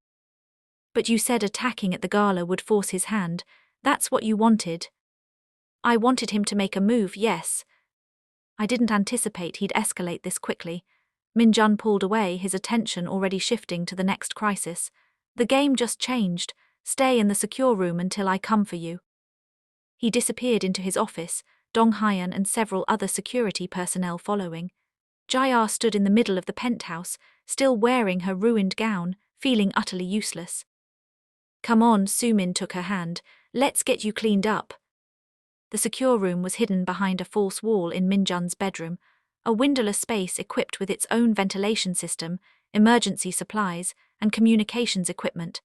But you said attacking at the gala would force his hand. That's what you wanted. I wanted him to make a move, yes. I didn't anticipate he'd escalate this quickly. Min-jun pulled away, his attention already shifting to the next crisis. The game just changed. Stay in the secure room until I come for you. He disappeared into his office, Dong-hyun and several other security personnel following. Jae-ah stood in the middle of the penthouse, still wearing her ruined gown, feeling utterly useless. Come on, Sumin took her hand. Let's get you cleaned up. The secure room was hidden behind a false wall in Minjun's bedroom, a windowless space equipped with its own ventilation system, emergency supplies, and communications equipment.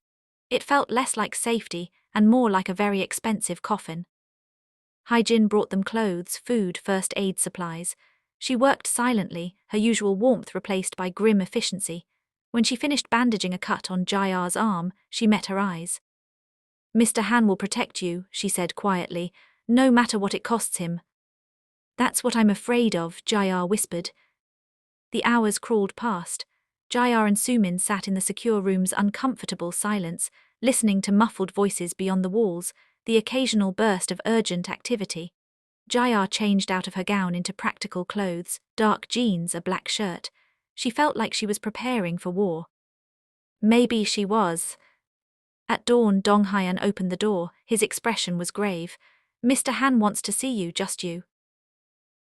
It felt less like safety and more like a very expensive coffin. Hyjin brought them clothes, food, first aid supplies. She worked silently, her usual warmth replaced by grim efficiency. When she finished bandaging a cut on Jayar's arm, she met her eyes. Mr. Han will protect you, she said quietly, no matter what it costs him. That's what I'm afraid of, Jayar whispered. The hours crawled past. Jayar and Sumin sat in the secure room's uncomfortable silence, listening to muffled voices beyond the walls, the occasional burst of urgent activity. Jayar changed out of her gown into practical clothes, dark jeans, a black shirt. She felt like she was preparing for war. Maybe she was. At dawn, Dong Hyan opened the door. His expression was grave. Mr. Han wants to see you, just you.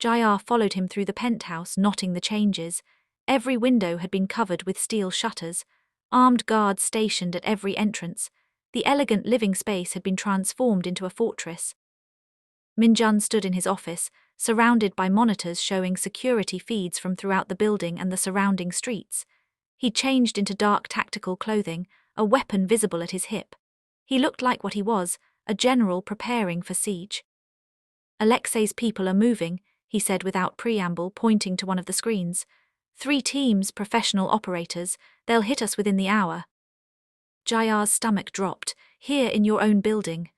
Jayar followed him through the penthouse, noting the changes. Every window had been covered with steel shutters, armed guards stationed at every entrance. The elegant living space had been transformed into a fortress. Minjun stood in his office, surrounded by monitors showing security feeds from throughout the building and the surrounding streets. He changed into dark tactical clothing, a weapon visible at his hip. He looked like what he was, a general preparing for siege. Alexei's people are moving, he said without preamble, pointing to one of the screens. 3 teams, professional operators, they'll hit us within the hour. Jayar's stomach dropped. Here in your own building.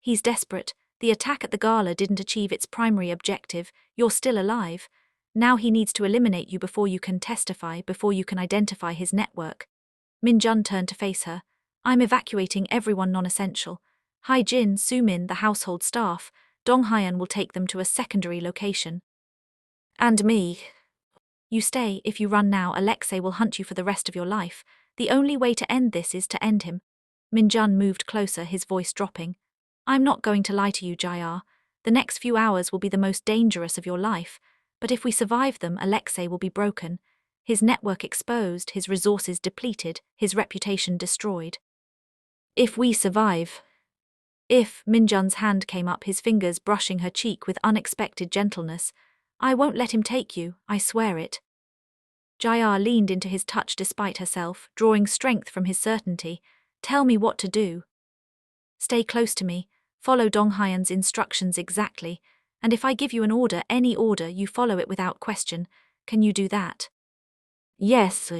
He's desperate. The attack at the gala didn't achieve its primary objective. You're still alive. Now he needs to eliminate you before you can testify, before you can identify his network. Minjun turned to face her. I'm evacuating everyone non-essential. Hyjin, Sumin, the household staff. Dong Hyan will take them to a secondary location. And me. You stay. If you run now, Alexei will hunt you for the rest of your life. The only way to end this is to end him. Minjun moved closer, his voice dropping. I'm not going to lie to you, Jayar. The next few hours will be the most dangerous of your life. But if we survive them, Alexei will be broken. His network exposed, his resources depleted, his reputation destroyed. If we survive. If, Minjun's hand came up, his fingers brushing her cheek with unexpected gentleness. I won't let him take you, I swear it. Jayar leaned into his touch despite herself, drawing strength from his certainty. Tell me what to do. Stay close to me, follow Dong Hyan's instructions exactly, and if I give you an order, any order, you follow it without question. Can you do that? Yes.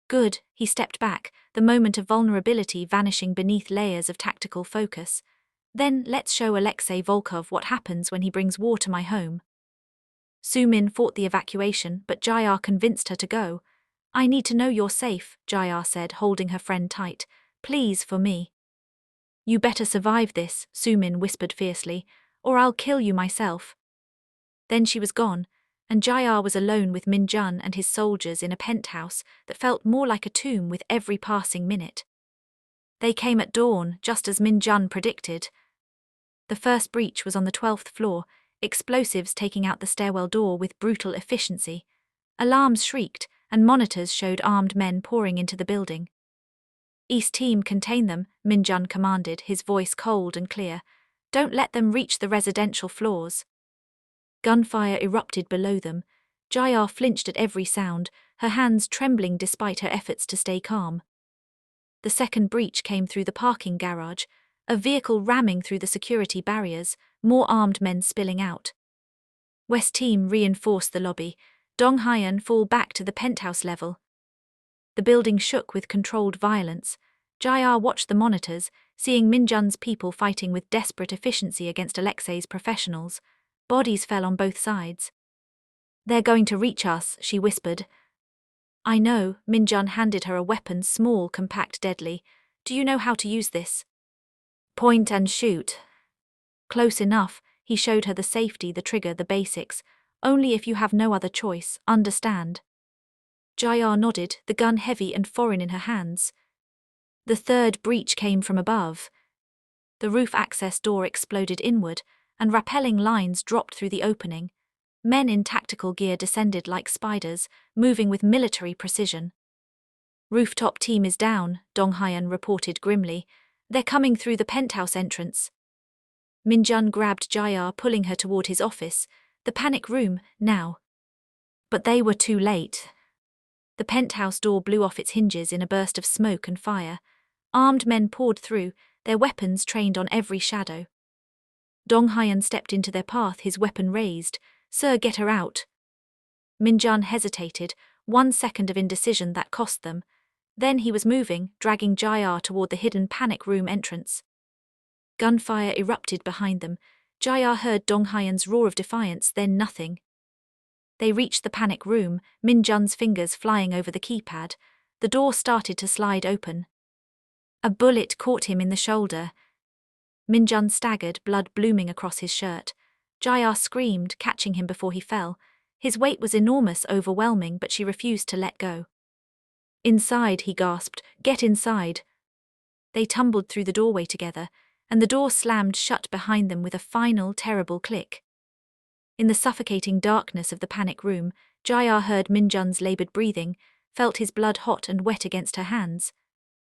Good, he stepped back, the moment of vulnerability vanishing beneath layers of tactical focus. Then let's show Alexei Volkov what happens when he brings war to my home. Sumin fought the evacuation, but Jayar convinced her to go. I need to know you're safe, Jayar said, holding her friend tight. Please, for me. You better survive this, Sumin whispered fiercely, or I'll kill you myself. Then she was gone, and Jayar was alone with Minjun and his soldiers in a penthouse that felt more like a tomb with every passing minute. They came at dawn, just as Minjun predicted. The first breach was on the 12th floor, explosives taking out the stairwell door with brutal efficiency. Alarms shrieked, and monitors showed armed men pouring into the building. East team, contain them, Minjun commanded, his voice cold and clear. Don't let them reach the residential floors. Gunfire erupted below them. Jayar flinched at every sound, her hands trembling despite her efforts to stay calm. The second breach came through the parking garage, a vehicle ramming through the security barriers, more armed men spilling out. West team reinforced the lobby. Dong Hyan fall back to the penthouse level. The building shook with controlled violence. Jayar watched the monitors, seeing Minjun's people fighting with desperate efficiency against Alexei's professionals. Bodies fell on both sides. They're going to reach us, she whispered. I know, Minjun handed her a weapon, small, compact, deadly. Do you know how to use this? Point and shoot. Close enough, he showed her the safety, the trigger, the basics. Only if you have no other choice, understand? Jayar nodded, the gun heavy and foreign in her hands. The third breach came from above. The roof access door exploded inward, and rappelling lines dropped through the opening. Men in tactical gear descended like spiders, moving with military precision. Rooftop team is down, Dong Hyun reported grimly. They're coming through the penthouse entrance. Minjun grabbed Jayar, pulling her toward his office. The panic room, now. But they were too late. The penthouse door blew off its hinges in a burst of smoke and fire. Armed men poured through, their weapons trained on every shadow. Dong Hyun stepped into their path, his weapon raised. Sir, get her out. Minjun hesitated, 1 second of indecision that cost them. Then he was moving, dragging Jayar toward the hidden panic room entrance. Gunfire erupted behind them. Jayar heard Dong Hyun's roar of defiance, then nothing. They reached the panic room, Minjun's fingers flying over the keypad. The door started to slide open. A bullet caught him in the shoulder. Minjun staggered, blood blooming across his shirt. Jayar screamed, catching him before he fell. His weight was enormous, overwhelming, but she refused to let go. Inside, he gasped, get inside. They tumbled through the doorway together, and the door slammed shut behind them with a final, terrible click. In the suffocating darkness of the panic room, Jayar heard Minjun's labored breathing, felt his blood hot and wet against her hands.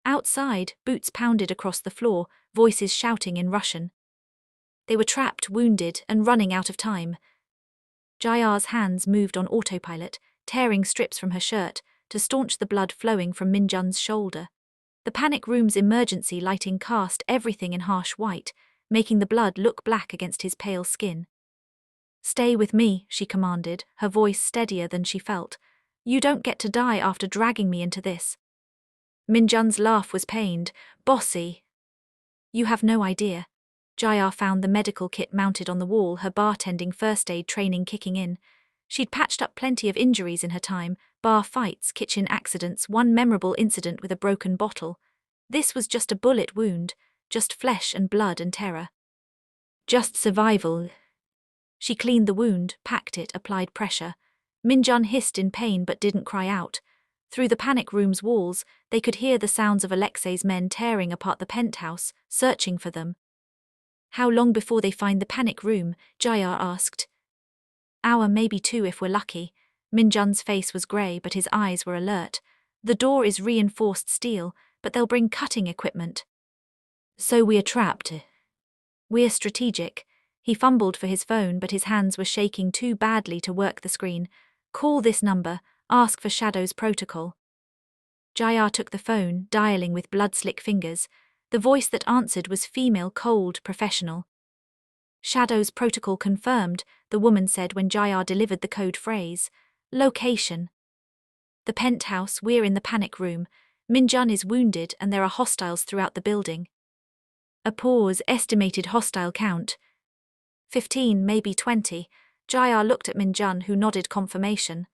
Outside, boots pounded across the floor, voices shouting in Russian. They were trapped, wounded, and running out of time. Jayar's hands moved on autopilot, tearing strips from her shirt, to staunch the blood flowing from Minjun's shoulder. The panic room's emergency lighting cast everything in harsh white, making the blood look black against his pale skin. Stay with me, she commanded, her voice steadier than she felt. You don't get to die after dragging me into this. Minjun's laugh was pained. Bossy. You have no idea. Jayar found the medical kit mounted on the wall, her bartending first aid training kicking in. She'd patched up plenty of injuries in her time, bar fights, kitchen accidents, one memorable incident with a broken bottle. This was just a bullet wound, just flesh and blood and terror. Just survival. She cleaned the wound, packed it, applied pressure. Minjun hissed in pain but didn't cry out. Through the panic room's walls, they could hear the sounds of Alexei's men tearing apart the penthouse, searching for them. How long before they find the panic room? Jayar asked. Hour, maybe 2 if we're lucky. Minjun's face was grey but his eyes were alert. The door is reinforced steel, but they'll bring cutting equipment. So we're trapped. We're strategic. He fumbled for his phone but his hands were shaking too badly to work the screen. Call this number, ask for Shadow's protocol. Jayar took the phone, dialing with blood-slick fingers. The voice that answered was female, cold, professional. Shadow's protocol confirmed, the woman said when Jayar delivered the code phrase. Location. The penthouse, we're in the panic room. Minjun is wounded and there are hostiles throughout the building. A pause, estimated hostile count. 15, maybe 20. Jayar looked at Minjun, who nodded confirmation.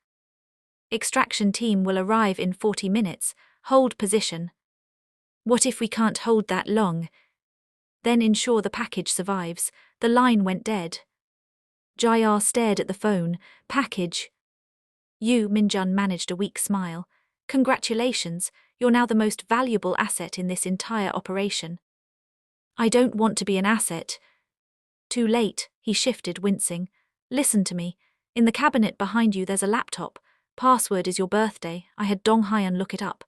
Extraction team will arrive in 40 minutes. Hold position. What if we can't hold that long? Then ensure the package survives. The line went dead. Jayar stared at the phone. Package. You, Minjun managed a weak smile. Congratulations, you're now the most valuable asset in this entire operation. I don't want to be an asset. Too late, he shifted, wincing. Listen to me. In the cabinet behind you there's a laptop. Password is your birthday. I had Dong Hyun look it up.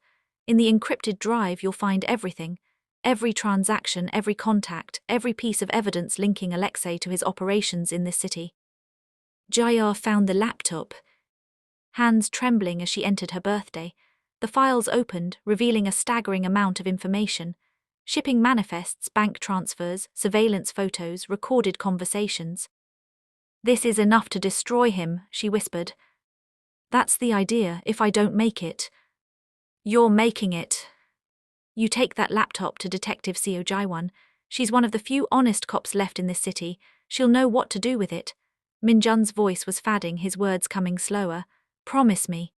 In the encrypted drive you'll find everything. Every transaction, every contact, every piece of evidence linking Alexei to his operations in this city. Jayar found the laptop. Hands trembling as she entered her birthday. The files opened, revealing a staggering amount of information. Shipping manifests, bank transfers, surveillance photos, recorded conversations. This is enough to destroy him, she whispered. That's the idea, if I don't make it. You're making it. You take that laptop to Detective Seo Jaiwan. She's one of the few honest cops left in this city. She'll know what to do with it. Minjun's voice was fading, his words coming slower. Promise me.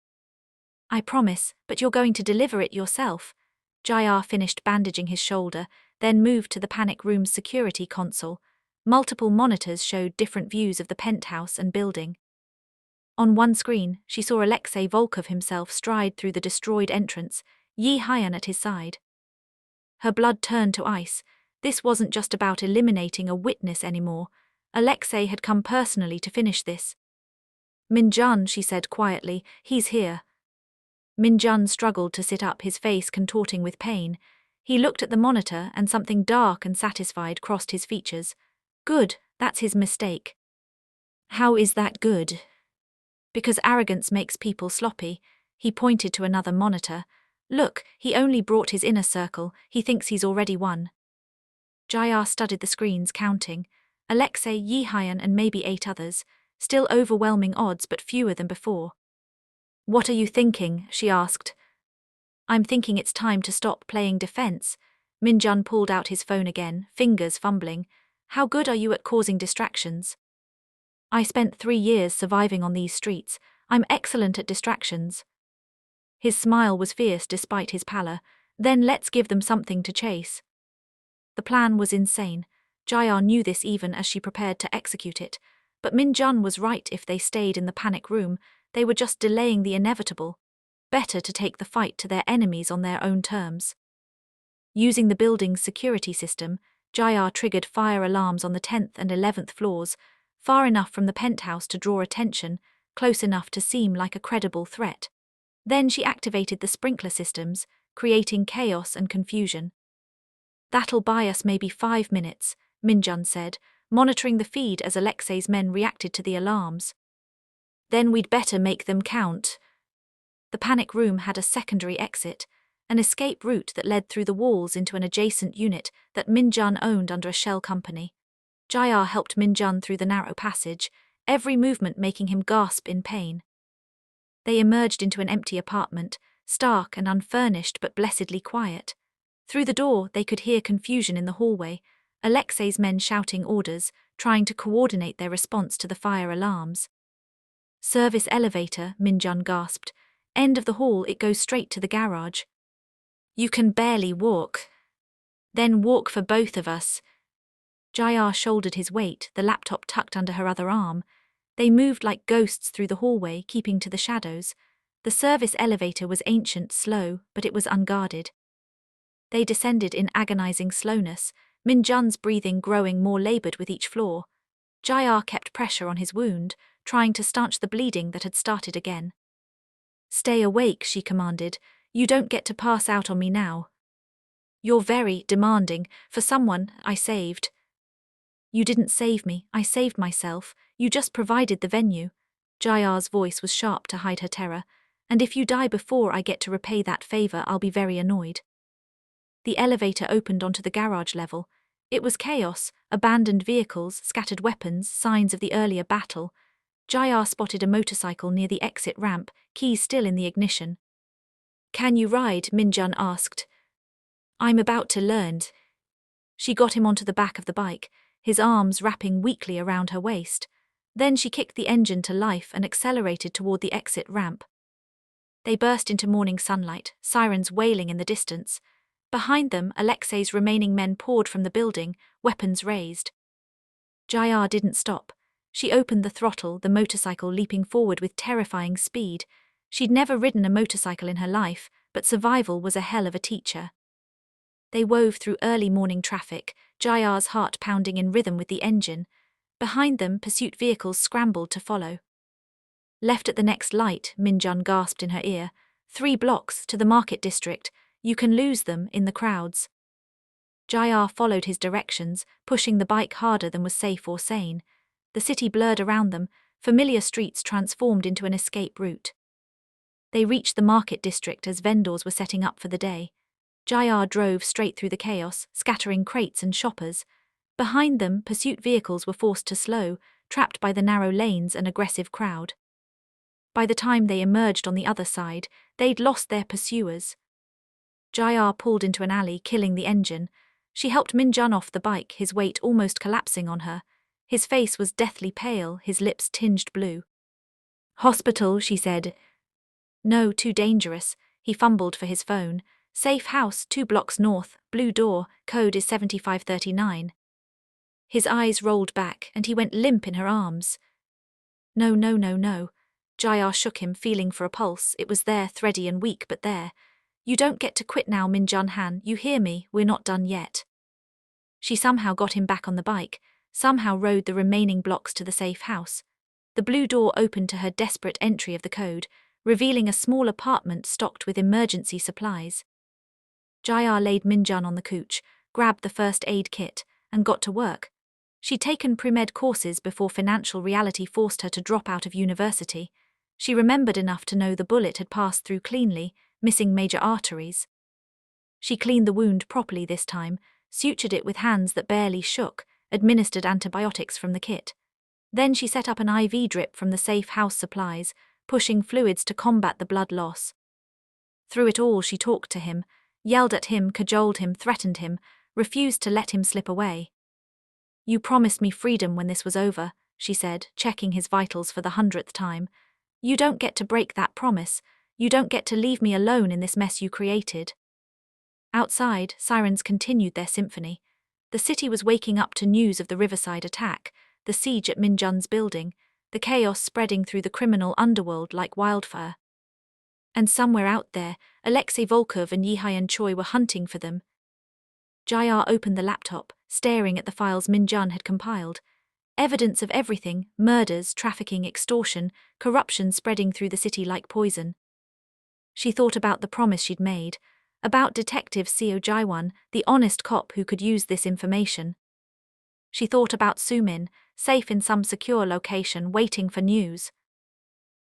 I promise, but you're going to deliver it yourself. Jayar finished bandaging his shoulder, then moved to the panic room's security console. Multiple monitors showed different views of the penthouse and building. On one screen, she saw Alexei Volkov himself stride through the destroyed entrance, Yi Hyun at his side. Her blood turned to ice. This wasn't just about eliminating a witness anymore. Alexei had come personally to finish this. Minjun, she said quietly, he's here. Min-jun struggled to sit up, his face contorting with pain. He looked at the monitor and something dark and satisfied crossed his features. Good, that's his mistake. How is that good? Because arrogance makes people sloppy. He pointed to another monitor. Look, he only brought his inner circle, he thinks he's already won. Jayar studied the screens, counting. Alexei, Yi Hyan and maybe 8 others. Still overwhelming odds but fewer than before. What are you thinking? She asked. I'm thinking it's time to stop playing defense. Min-jun pulled out his phone again, fingers fumbling. How good are you at causing distractions? I spent 3 years surviving on these streets. I'm excellent at distractions. His smile was fierce despite his pallor. Then let's give them something to chase. The plan was insane. Jayar knew this even as she prepared to execute it. But Min-jun was right. If they stayed in the panic room, they were just delaying the inevitable. Better to take the fight to their enemies on their own terms. Using the building's security system, Jayar triggered fire alarms on the 10th and 11th floors, far enough from the penthouse to draw attention, close enough to seem like a credible threat. Then she activated the sprinkler systems, creating chaos and confusion. That'll buy us maybe 5 minutes, Min-jun said, monitoring the feed as Alexei's men reacted to the alarms. Then we'd better make them count. The panic room had a secondary exit, an escape route that led through the walls into an adjacent unit that Min-jun owned under a shell company. Jayar helped Min-jun through the narrow passage, every movement making him gasp in pain. They emerged into an empty apartment, stark and unfurnished but blessedly quiet. Through the door they could hear confusion in the hallway, Alexei's men shouting orders, trying to coordinate their response to the fire alarms. Service elevator, Min-jun gasped. End of the hall, it goes straight to the garage. You can barely walk. Then walk for both of us. Jayar shouldered his weight, the laptop tucked under her other arm. They moved like ghosts through the hallway, keeping to the shadows. The service elevator was ancient, slow, but it was unguarded. They descended in agonizing slowness, Min-jun's breathing growing more labored with each floor. Jayar kept pressure on his wound, trying to stanch the bleeding that had started again. Stay awake, she commanded. You don't get to pass out on me now. You're very demanding for someone I saved. You didn't save me, I saved myself. You just provided the venue. Jayar's voice was sharp to hide her terror. And if you die before I get to repay that favor, I'll be very annoyed. The elevator opened onto the garage level. It was chaos, abandoned vehicles, scattered weapons, signs of the earlier battle. Jayar spotted a motorcycle near the exit ramp, keys still in the ignition. Can you ride? Min-jun asked. I'm about to learn. She got him onto the back of the bike, his arms wrapping weakly around her waist. Then she kicked the engine to life and accelerated toward the exit ramp. They burst into morning sunlight, sirens wailing in the distance. Behind them, Alexei's remaining men poured from the building, weapons raised. Jayar didn't stop. She opened the throttle, the motorcycle leaping forward with terrifying speed. She'd never ridden a motorcycle in her life, but survival was a hell of a teacher. They wove through early morning traffic, Jayar's heart pounding in rhythm with the engine. Behind them, pursuit vehicles scrambled to follow. Left at the next light, Min-jun gasped in her ear. 3 blocks to the market district. You can lose them in the crowds. Jayar followed his directions, pushing the bike harder than was safe or sane. The city blurred around them, familiar streets transformed into an escape route. They reached the market district as vendors were setting up for the day. Jayar drove straight through the chaos, scattering crates and shoppers. Behind them, pursuit vehicles were forced to slow, trapped by the narrow lanes and aggressive crowd. By the time they emerged on the other side, they'd lost their pursuers. Jayar pulled into an alley, killing the engine. She helped Min-jun off the bike, his weight almost collapsing on her. His face was deathly pale, his lips tinged blue. Hospital, she said. No, too dangerous. He fumbled for his phone. Safe house, 2 blocks north, blue door, code is 7539. His eyes rolled back, and he went limp in her arms. No. Jayar shook him, feeling for a pulse. It was there, thready and weak, but there. You don't get to quit now, Min-jun Han, you hear me, we're not done yet. She somehow got him back on the bike, somehow rode the remaining blocks to the safe house. The blue door opened to her desperate entry of the code. revealing a small apartment stocked with emergency supplies. Jayar laid Minjun on the couch, grabbed the first aid kit, and got to work. She'd taken pre-med courses before financial reality forced her to drop out of university. She remembered enough to know the bullet had passed through cleanly, missing major arteries. She cleaned the wound properly this time, sutured it with hands that barely shook, administered antibiotics from the kit. Then she set up an IV drip from the safe house supplies, pushing fluids to combat the blood loss. Through it all she talked to him, yelled at him, cajoled him, threatened him, refused to let him slip away. "You promised me freedom when this was over," she said, checking his vitals for the 100th time. "You don't get to break that promise. You don't get to leave me alone in this mess you created." Outside, sirens continued their symphony. The city was waking up to news of the Riverside attack, the siege at Minjun's building, the chaos spreading through the criminal underworld like wildfire. And somewhere out there, Alexei Volkov and Yihayan Choi were hunting for them. Jayar opened the laptop, staring at the files Minjun had compiled. Evidence of everything: murders, trafficking, extortion, corruption spreading through the city like poison. She thought about the promise she'd made, about Detective Seo Jaiwan, the honest cop who could use this information. She thought about Sumin, safe in some secure location, waiting for news.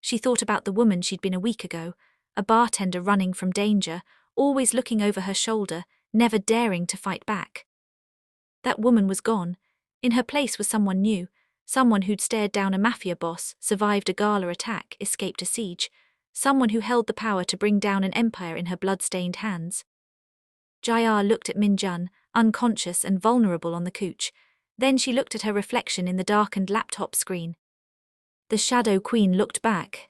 She thought about the woman she'd been a week ago, a bartender running from danger, always looking over her shoulder, never daring to fight back. That woman was gone. In her place was someone new, someone who'd stared down a mafia boss, survived a gala attack, escaped a siege, someone who held the power to bring down an empire in her blood-stained hands. Jayar looked at Minjun, unconscious and vulnerable on the couch. Then she looked at her reflection in the darkened laptop screen. The Shadow Queen looked back.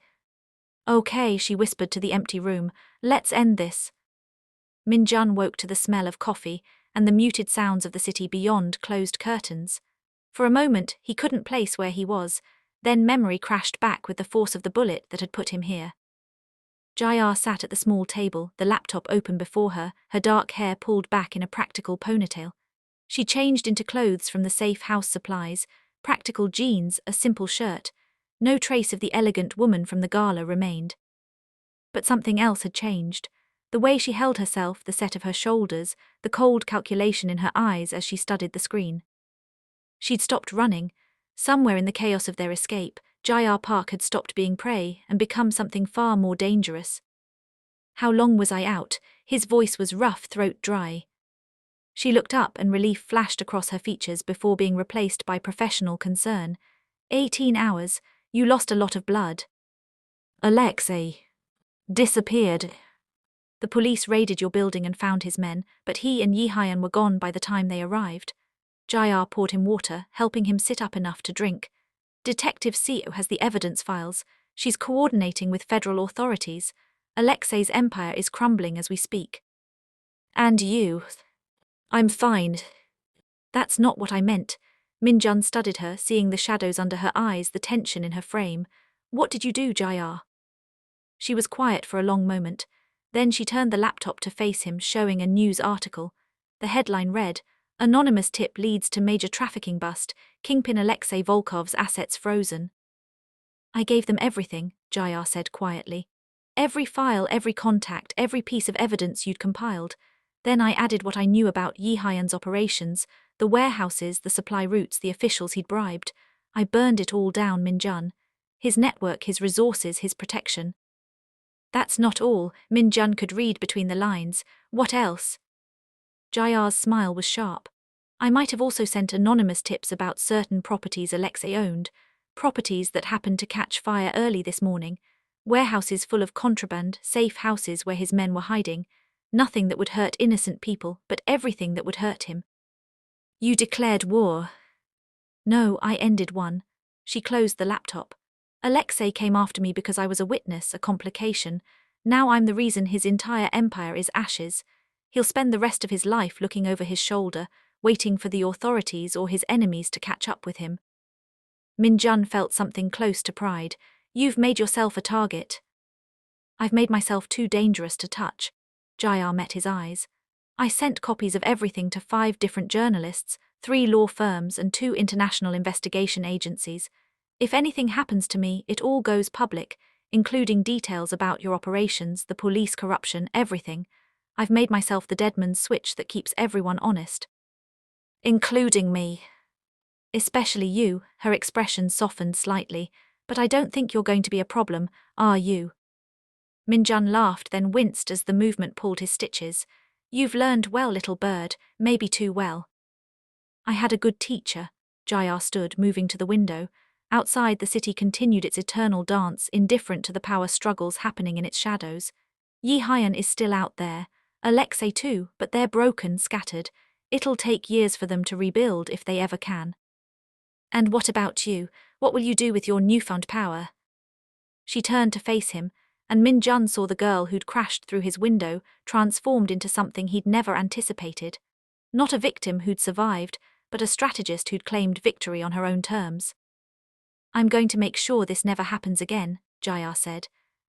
"Okay," she whispered to the empty room, "let's end this." Minjun woke to the smell of coffee and the muted sounds of the city beyond closed curtains. For a moment, he couldn't place where he was, then memory crashed back with the force of the bullet that had put him here. Jayar sat at the small table, the laptop open before her, her dark hair pulled back in a practical ponytail. She changed into clothes from the safe house supplies, practical jeans, a simple shirt. No trace of the elegant woman from the gala remained. But something else had changed. The way she held herself, the set of her shoulders, the cold calculation in her eyes as she studied the screen. She'd stopped running. Somewhere in the chaos of their escape, Jayar Park had stopped being prey and become something far more dangerous. "How long was I out?" His voice was rough, throat dry. She looked up and relief flashed across her features before being replaced by professional concern. 18 hours. You lost a lot of blood." "Alexei disappeared. The police raided your building and found his men, but he and Yihayan were gone by the time they arrived." Jayar poured him water, helping him sit up enough to drink. "Detective Seo has the evidence files. She's coordinating with federal authorities. Alexei's empire is crumbling as we speak." "And you?" "I'm fine." "That's not what I meant." Minjun studied her, seeing the shadows under her eyes, the tension in her frame. "What did you do, Jayar?" She was quiet for a long moment. Then she turned the laptop to face him, showing a news article. The headline read, "Anonymous tip leads to major trafficking bust, Kingpin Alexei Volkov's assets frozen." "I gave them everything," Jayar said quietly. "Every file, every contact, every piece of evidence you'd compiled. Then I added what I knew about Yihayan's operations, the warehouses, the supply routes, the officials he'd bribed. I burned it all down, Minjun. His network, his resources, his protection." "That's not all," Minjun could read between the lines. "What else?" Jayar's smile was sharp. "I might have also sent anonymous tips about certain properties Alexei owned, properties that happened to catch fire early this morning, warehouses full of contraband, safe houses where his men were hiding. Nothing that would hurt innocent people, but everything that would hurt him." "You declared war." "No, I ended one." She closed the laptop. "Alexei came after me because I was a witness, a complication. Now I'm the reason his entire empire is ashes. He'll spend the rest of his life looking over his shoulder, waiting for the authorities or his enemies to catch up with him." Minjun felt something close to pride. "You've made yourself a target." "I've made myself too dangerous to touch." Jayar met his eyes. "I sent copies of everything to 5 different journalists, 3 law firms and 2 international investigation agencies. If anything happens to me, it all goes public. including details about your operations, the police corruption, everything. I've made myself the deadman's switch that keeps everyone honest. Including me. Especially you, her expression softened slightly. But I don't think you're going to be a problem, are you? Minjun laughed, then winced as the movement pulled his stitches. You've learned well, little bird, maybe too well. I had a good teacher. Jayar stood, moving to the window. Outside, the city continued its eternal dance, indifferent to the power struggles happening in its shadows. Yi Hyan is still out there. Alexei too, but they're broken, scattered. It'll take years for them to rebuild if they ever can. And what about you? What will you do with your newfound power? She turned to face him, and Minjun saw the girl who'd crashed through his window, transformed into something he'd never anticipated. Not a victim who'd survived, but a strategist who'd claimed victory on her own terms. I'm going to make sure this never happens again, Jayar said.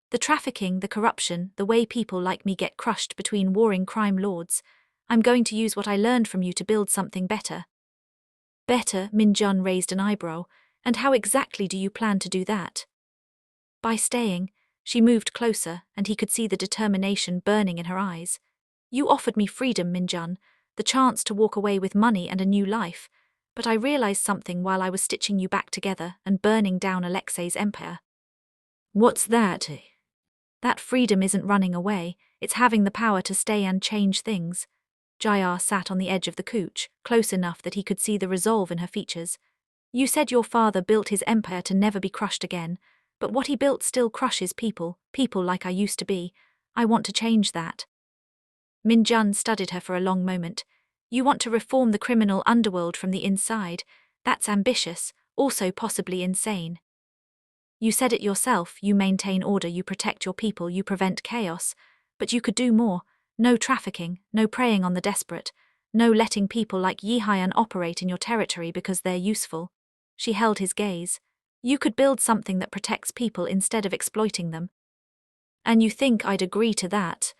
The trafficking, the corruption, the way people like me get crushed between warring crime lords. I'm going to use what I learned from you to build something better. Better, Minjun raised an eyebrow. And how exactly do you plan to do that? By staying. She moved closer, and he could see the determination burning in her eyes. You offered me freedom, Minjun, the chance to walk away with money and a new life, but I realized something while I was stitching you back together and burning down Alexei's empire. What's that? That freedom isn't running away, it's having the power to stay and change things. Jayar sat on the edge of the couch, close enough that he could see the resolve in her features. You said your father built his empire to never be crushed again, but what he built still crushes people like I used to be. I want to change that. Minjun studied her for a long moment. You want to reform the criminal underworld from the inside. That's ambitious, also possibly insane. You said it yourself, you maintain order, you protect your people, you prevent chaos. But you could do more. No trafficking, no preying on the desperate, no letting people like Yi Hyan operate in your territory because they're useful. She held his gaze. You could build something that protects people instead of exploiting them. And you think I'd agree to that?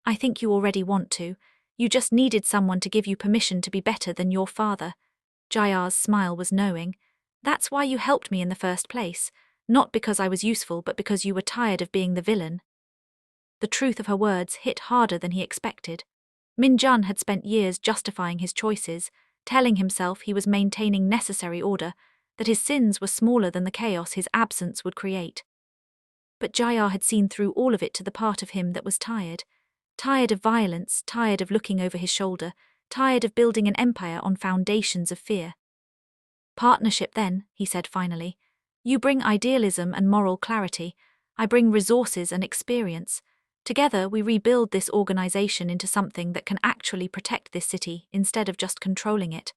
I think you already want to. You just needed someone to give you permission to be better than your father. Jayar's smile was knowing. That's why you helped me in the first place. Not because I was useful, but because you were tired of being the villain. The truth of her words hit harder than he expected. Minjun had spent years justifying his choices, telling himself he was maintaining necessary order, that his sins were smaller than the chaos his absence would create. But Jayar had seen through all of it to the part of him that was tired. Tired of violence, tired of looking over his shoulder, tired of building an empire on foundations of fear. Partnership then, he said finally. You bring idealism and moral clarity. I bring resources and experience. Together we rebuild this organization into something that can actually protect this city instead of just controlling it.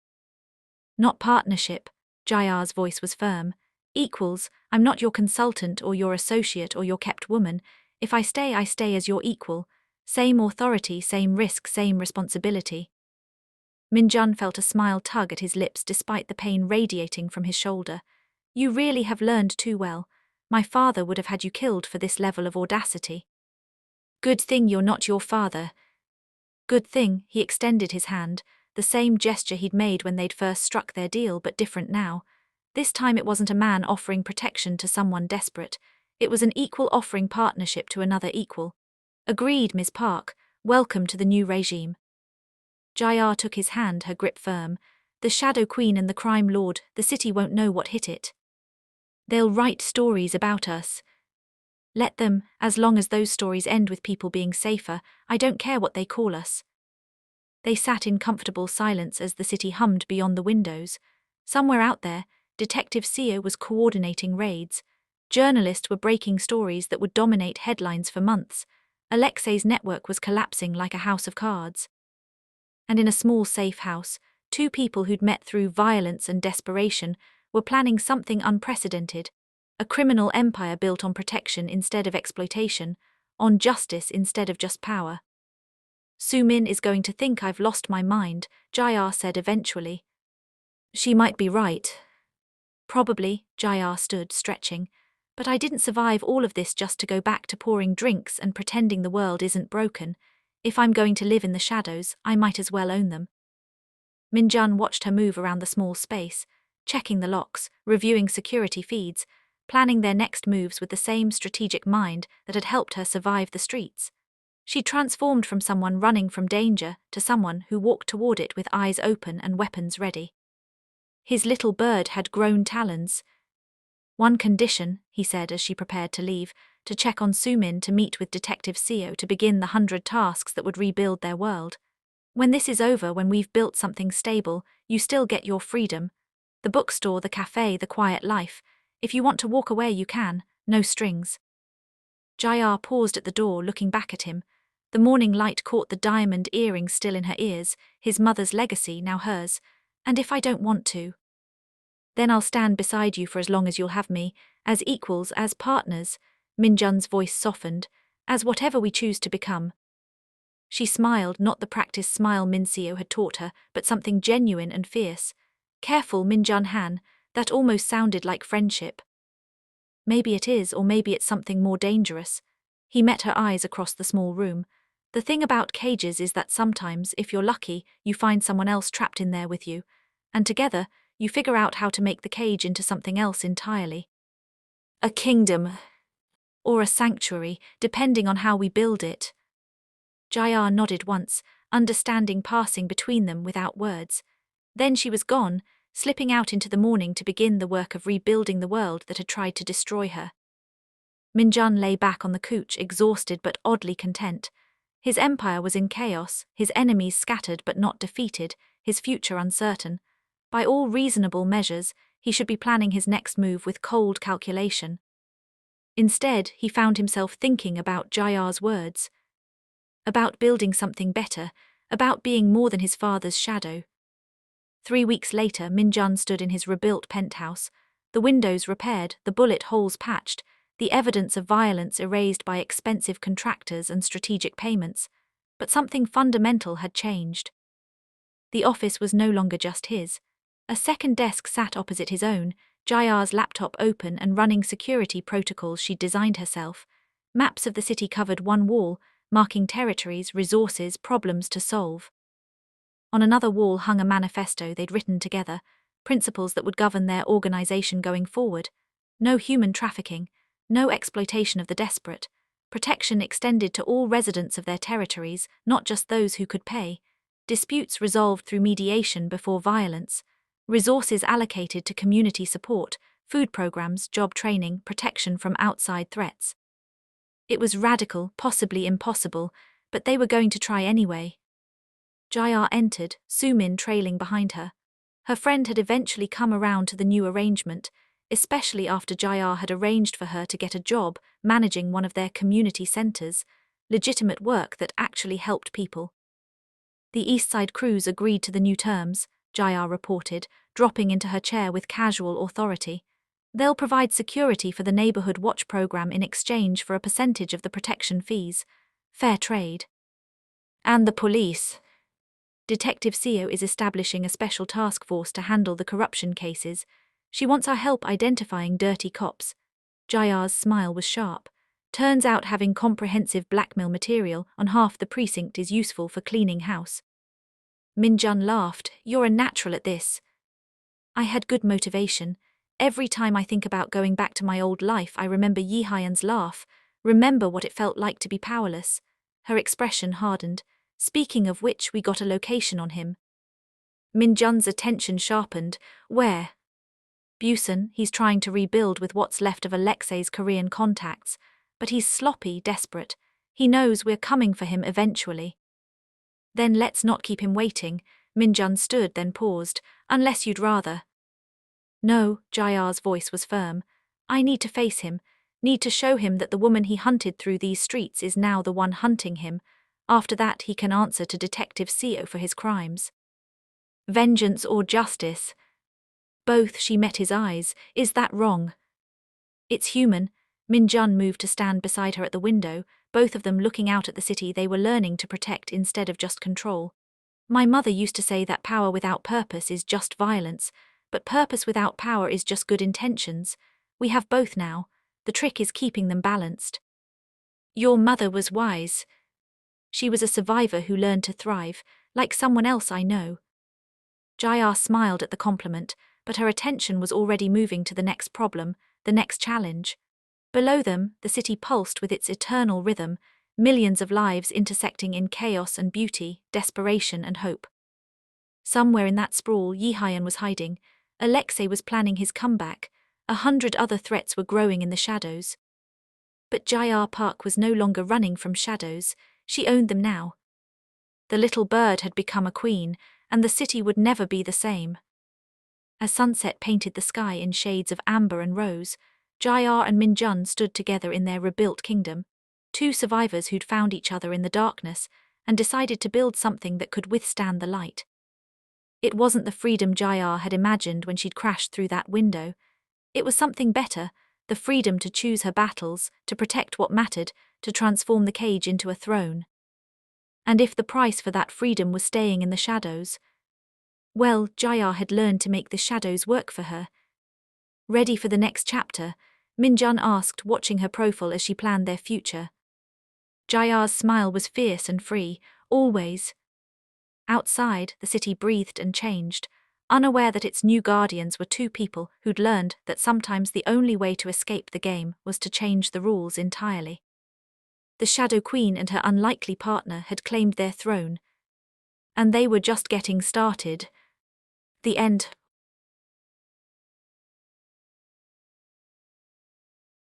Not partnership. Jayar's voice was firm. Equals. I'm not your consultant or your associate or your kept woman. If I stay as your equal. Same authority, same risk, same responsibility. Minjun felt a smile tug at his lips despite the pain radiating from his shoulder. You really have learned too well. My father would have had you killed for this level of audacity. Good thing you're not your father. Good thing, he extended his hand, the same gesture he'd made when they'd first struck their deal, but different now. This time it wasn't a man offering protection to someone desperate. It was an equal offering partnership to another equal. Agreed, Ms. Park. Welcome to the new regime. Jayar took his hand, her grip firm. The Shadow Queen and the Crime Lord, the city won't know what hit it. They'll write stories about us. Let them, as long as those stories end with people being safer, I don't care what they call us. They sat in comfortable silence as the city hummed beyond the windows. Somewhere out there, Detective Sia was coordinating raids. Journalists were breaking stories that would dominate headlines for months. Alexei's network was collapsing like a house of cards. And in a small safe house, two people who'd met through violence and desperation were planning something unprecedented. A criminal empire built on protection instead of exploitation, on justice instead of just power. Sumin is going to think I've lost my mind, Jayar said eventually. She might be right. Probably, Jayar stood, stretching. But I didn't survive all of this just to go back to pouring drinks and pretending the world isn't broken. If I'm going to live in the shadows, I might as well own them. Minjun watched her move around the small space, checking the locks, reviewing security feeds, planning their next moves with the same strategic mind that had helped her survive the streets. She transformed from someone running from danger to someone who walked toward it with eyes open and weapons ready. His little bird had grown talons. One condition, he said as she prepared to leave, to check on Sumin to meet with Detective Seo to begin the 100 tasks that would rebuild their world. When this is over, when we've built something stable, you still get your freedom. The bookstore, the cafe, the quiet life. If you want to walk away, you can, no strings. Jayar paused at the door, looking back at him. The morning light caught the diamond earring still in her ears, his mother's legacy, now hers. And if I don't want to? Then I'll stand beside you for as long as you'll have me, as equals, as partners. Minjun's voice softened, as whatever we choose to become. She smiled, not the practiced smile Min Seo had taught her, but something genuine and fierce. Careful, Minjun Han, that almost sounded like friendship. Maybe it is, or maybe it's something more dangerous. He met her eyes across the small room. The thing about cages is that sometimes, if you're lucky, you find someone else trapped in there with you. And together, you figure out how to make the cage into something else entirely. A kingdom. Or a sanctuary, depending on how we build it. Jayar nodded once, understanding passing between them without words. Then she was gone, slipping out into the morning to begin the work of rebuilding the world that had tried to destroy her. Minjun lay back on the couch, exhausted but oddly content. His empire was in chaos, his enemies scattered but not defeated, his future uncertain. By all reasonable measures, he should be planning his next move with cold calculation. Instead, he found himself thinking about Jayar's words. About building something better, about being more than his father's shadow. 3 weeks later, Minjun stood in his rebuilt penthouse, the windows repaired, the bullet holes patched, the evidence of violence erased by expensive contractors and strategic payments. But something fundamental had changed. The office was no longer just his. A second desk sat opposite his own, Jayar's laptop open and running security protocols she'd designed herself. Maps of the city covered one wall, marking territories, resources, problems to solve. On another wall hung a manifesto they'd written together, principles that would govern their organization going forward. No human trafficking, no exploitation of the desperate, protection extended to all residents of their territories, not just those who could pay, disputes resolved through mediation before violence, resources allocated to community support, food programs, job training, protection from outside threats. It was radical, possibly impossible, but they were going to try anyway. Jayar entered, Sumin trailing behind her. Her friend had eventually come around to the new arrangement, especially after Jayar had arranged for her to get a job managing one of their community centers, legitimate work that actually helped people. The Eastside crews agreed to the new terms, Jayar reported, dropping into her chair with casual authority. They'll provide security for the neighborhood watch program in exchange for a percentage of the protection fees. Fair trade. And the police. Detective Seo is establishing a special task force to handle the corruption cases. She wants our help identifying dirty cops. Jayar's smile was sharp. Turns out having comprehensive blackmail material on half the precinct is useful for cleaning house. Minjun laughed. You're a natural at this. I had good motivation. Every time I think about going back to my old life, I remember Yi Hyan's laugh, remember what it felt like to be powerless. Her expression hardened. Speaking of which, we got a location on him. Minjun's attention sharpened. Where? Busan. He's trying to rebuild with what's left of Alexei's Korean contacts, but he's sloppy, desperate. He knows we're coming for him eventually. Then let's not keep him waiting. Minjun stood, then paused. Unless you'd rather. No, Jayar's voice was firm. I need to face him, need to show him that the woman he hunted through these streets is now the one hunting him. After that he can answer to Detective Seo for his crimes. Vengeance or justice? Both. She met his eyes. Is that wrong? It's human. Minjun moved to stand beside her at the window, both of them looking out at the city they were learning to protect instead of just control. My mother used to say that power without purpose is just violence, but purpose without power is just good intentions. We have both now. The trick is keeping them balanced. Your mother was wise. She was a survivor who learned to thrive, like someone else I know. Jayar smiled at the compliment, but her attention was already moving to the next problem, the next challenge. Below them, the city pulsed with its eternal rhythm, millions of lives intersecting in chaos and beauty, desperation and hope. Somewhere in that sprawl Yihayan was hiding. Alexei was planning his comeback. 100 other threats were growing in the shadows. But Jayar Park was no longer running from shadows, she owned them now. The little bird had become a queen, and the city would never be the same. As sunset painted the sky in shades of amber and rose, Jayar and Minjun stood together in their rebuilt kingdom, two survivors who'd found each other in the darkness and decided to build something that could withstand the light. It wasn't the freedom Jayar had imagined when she'd crashed through that window. It was something better, the freedom to choose her battles, to protect what mattered, to transform the cage into a throne. And if the price for that freedom was staying in the shadows, well, Jayar had learned to make the shadows work for her. Ready for the next chapter, Minjun asked, watching her profile as she planned their future. Jayar's smile was fierce and free, always. Outside, the city breathed and changed, unaware that its new guardians were two people who'd learned that sometimes the only way to escape the game was to change the rules entirely. The Shadow Queen and her unlikely partner had claimed their throne, and they were just getting started. The end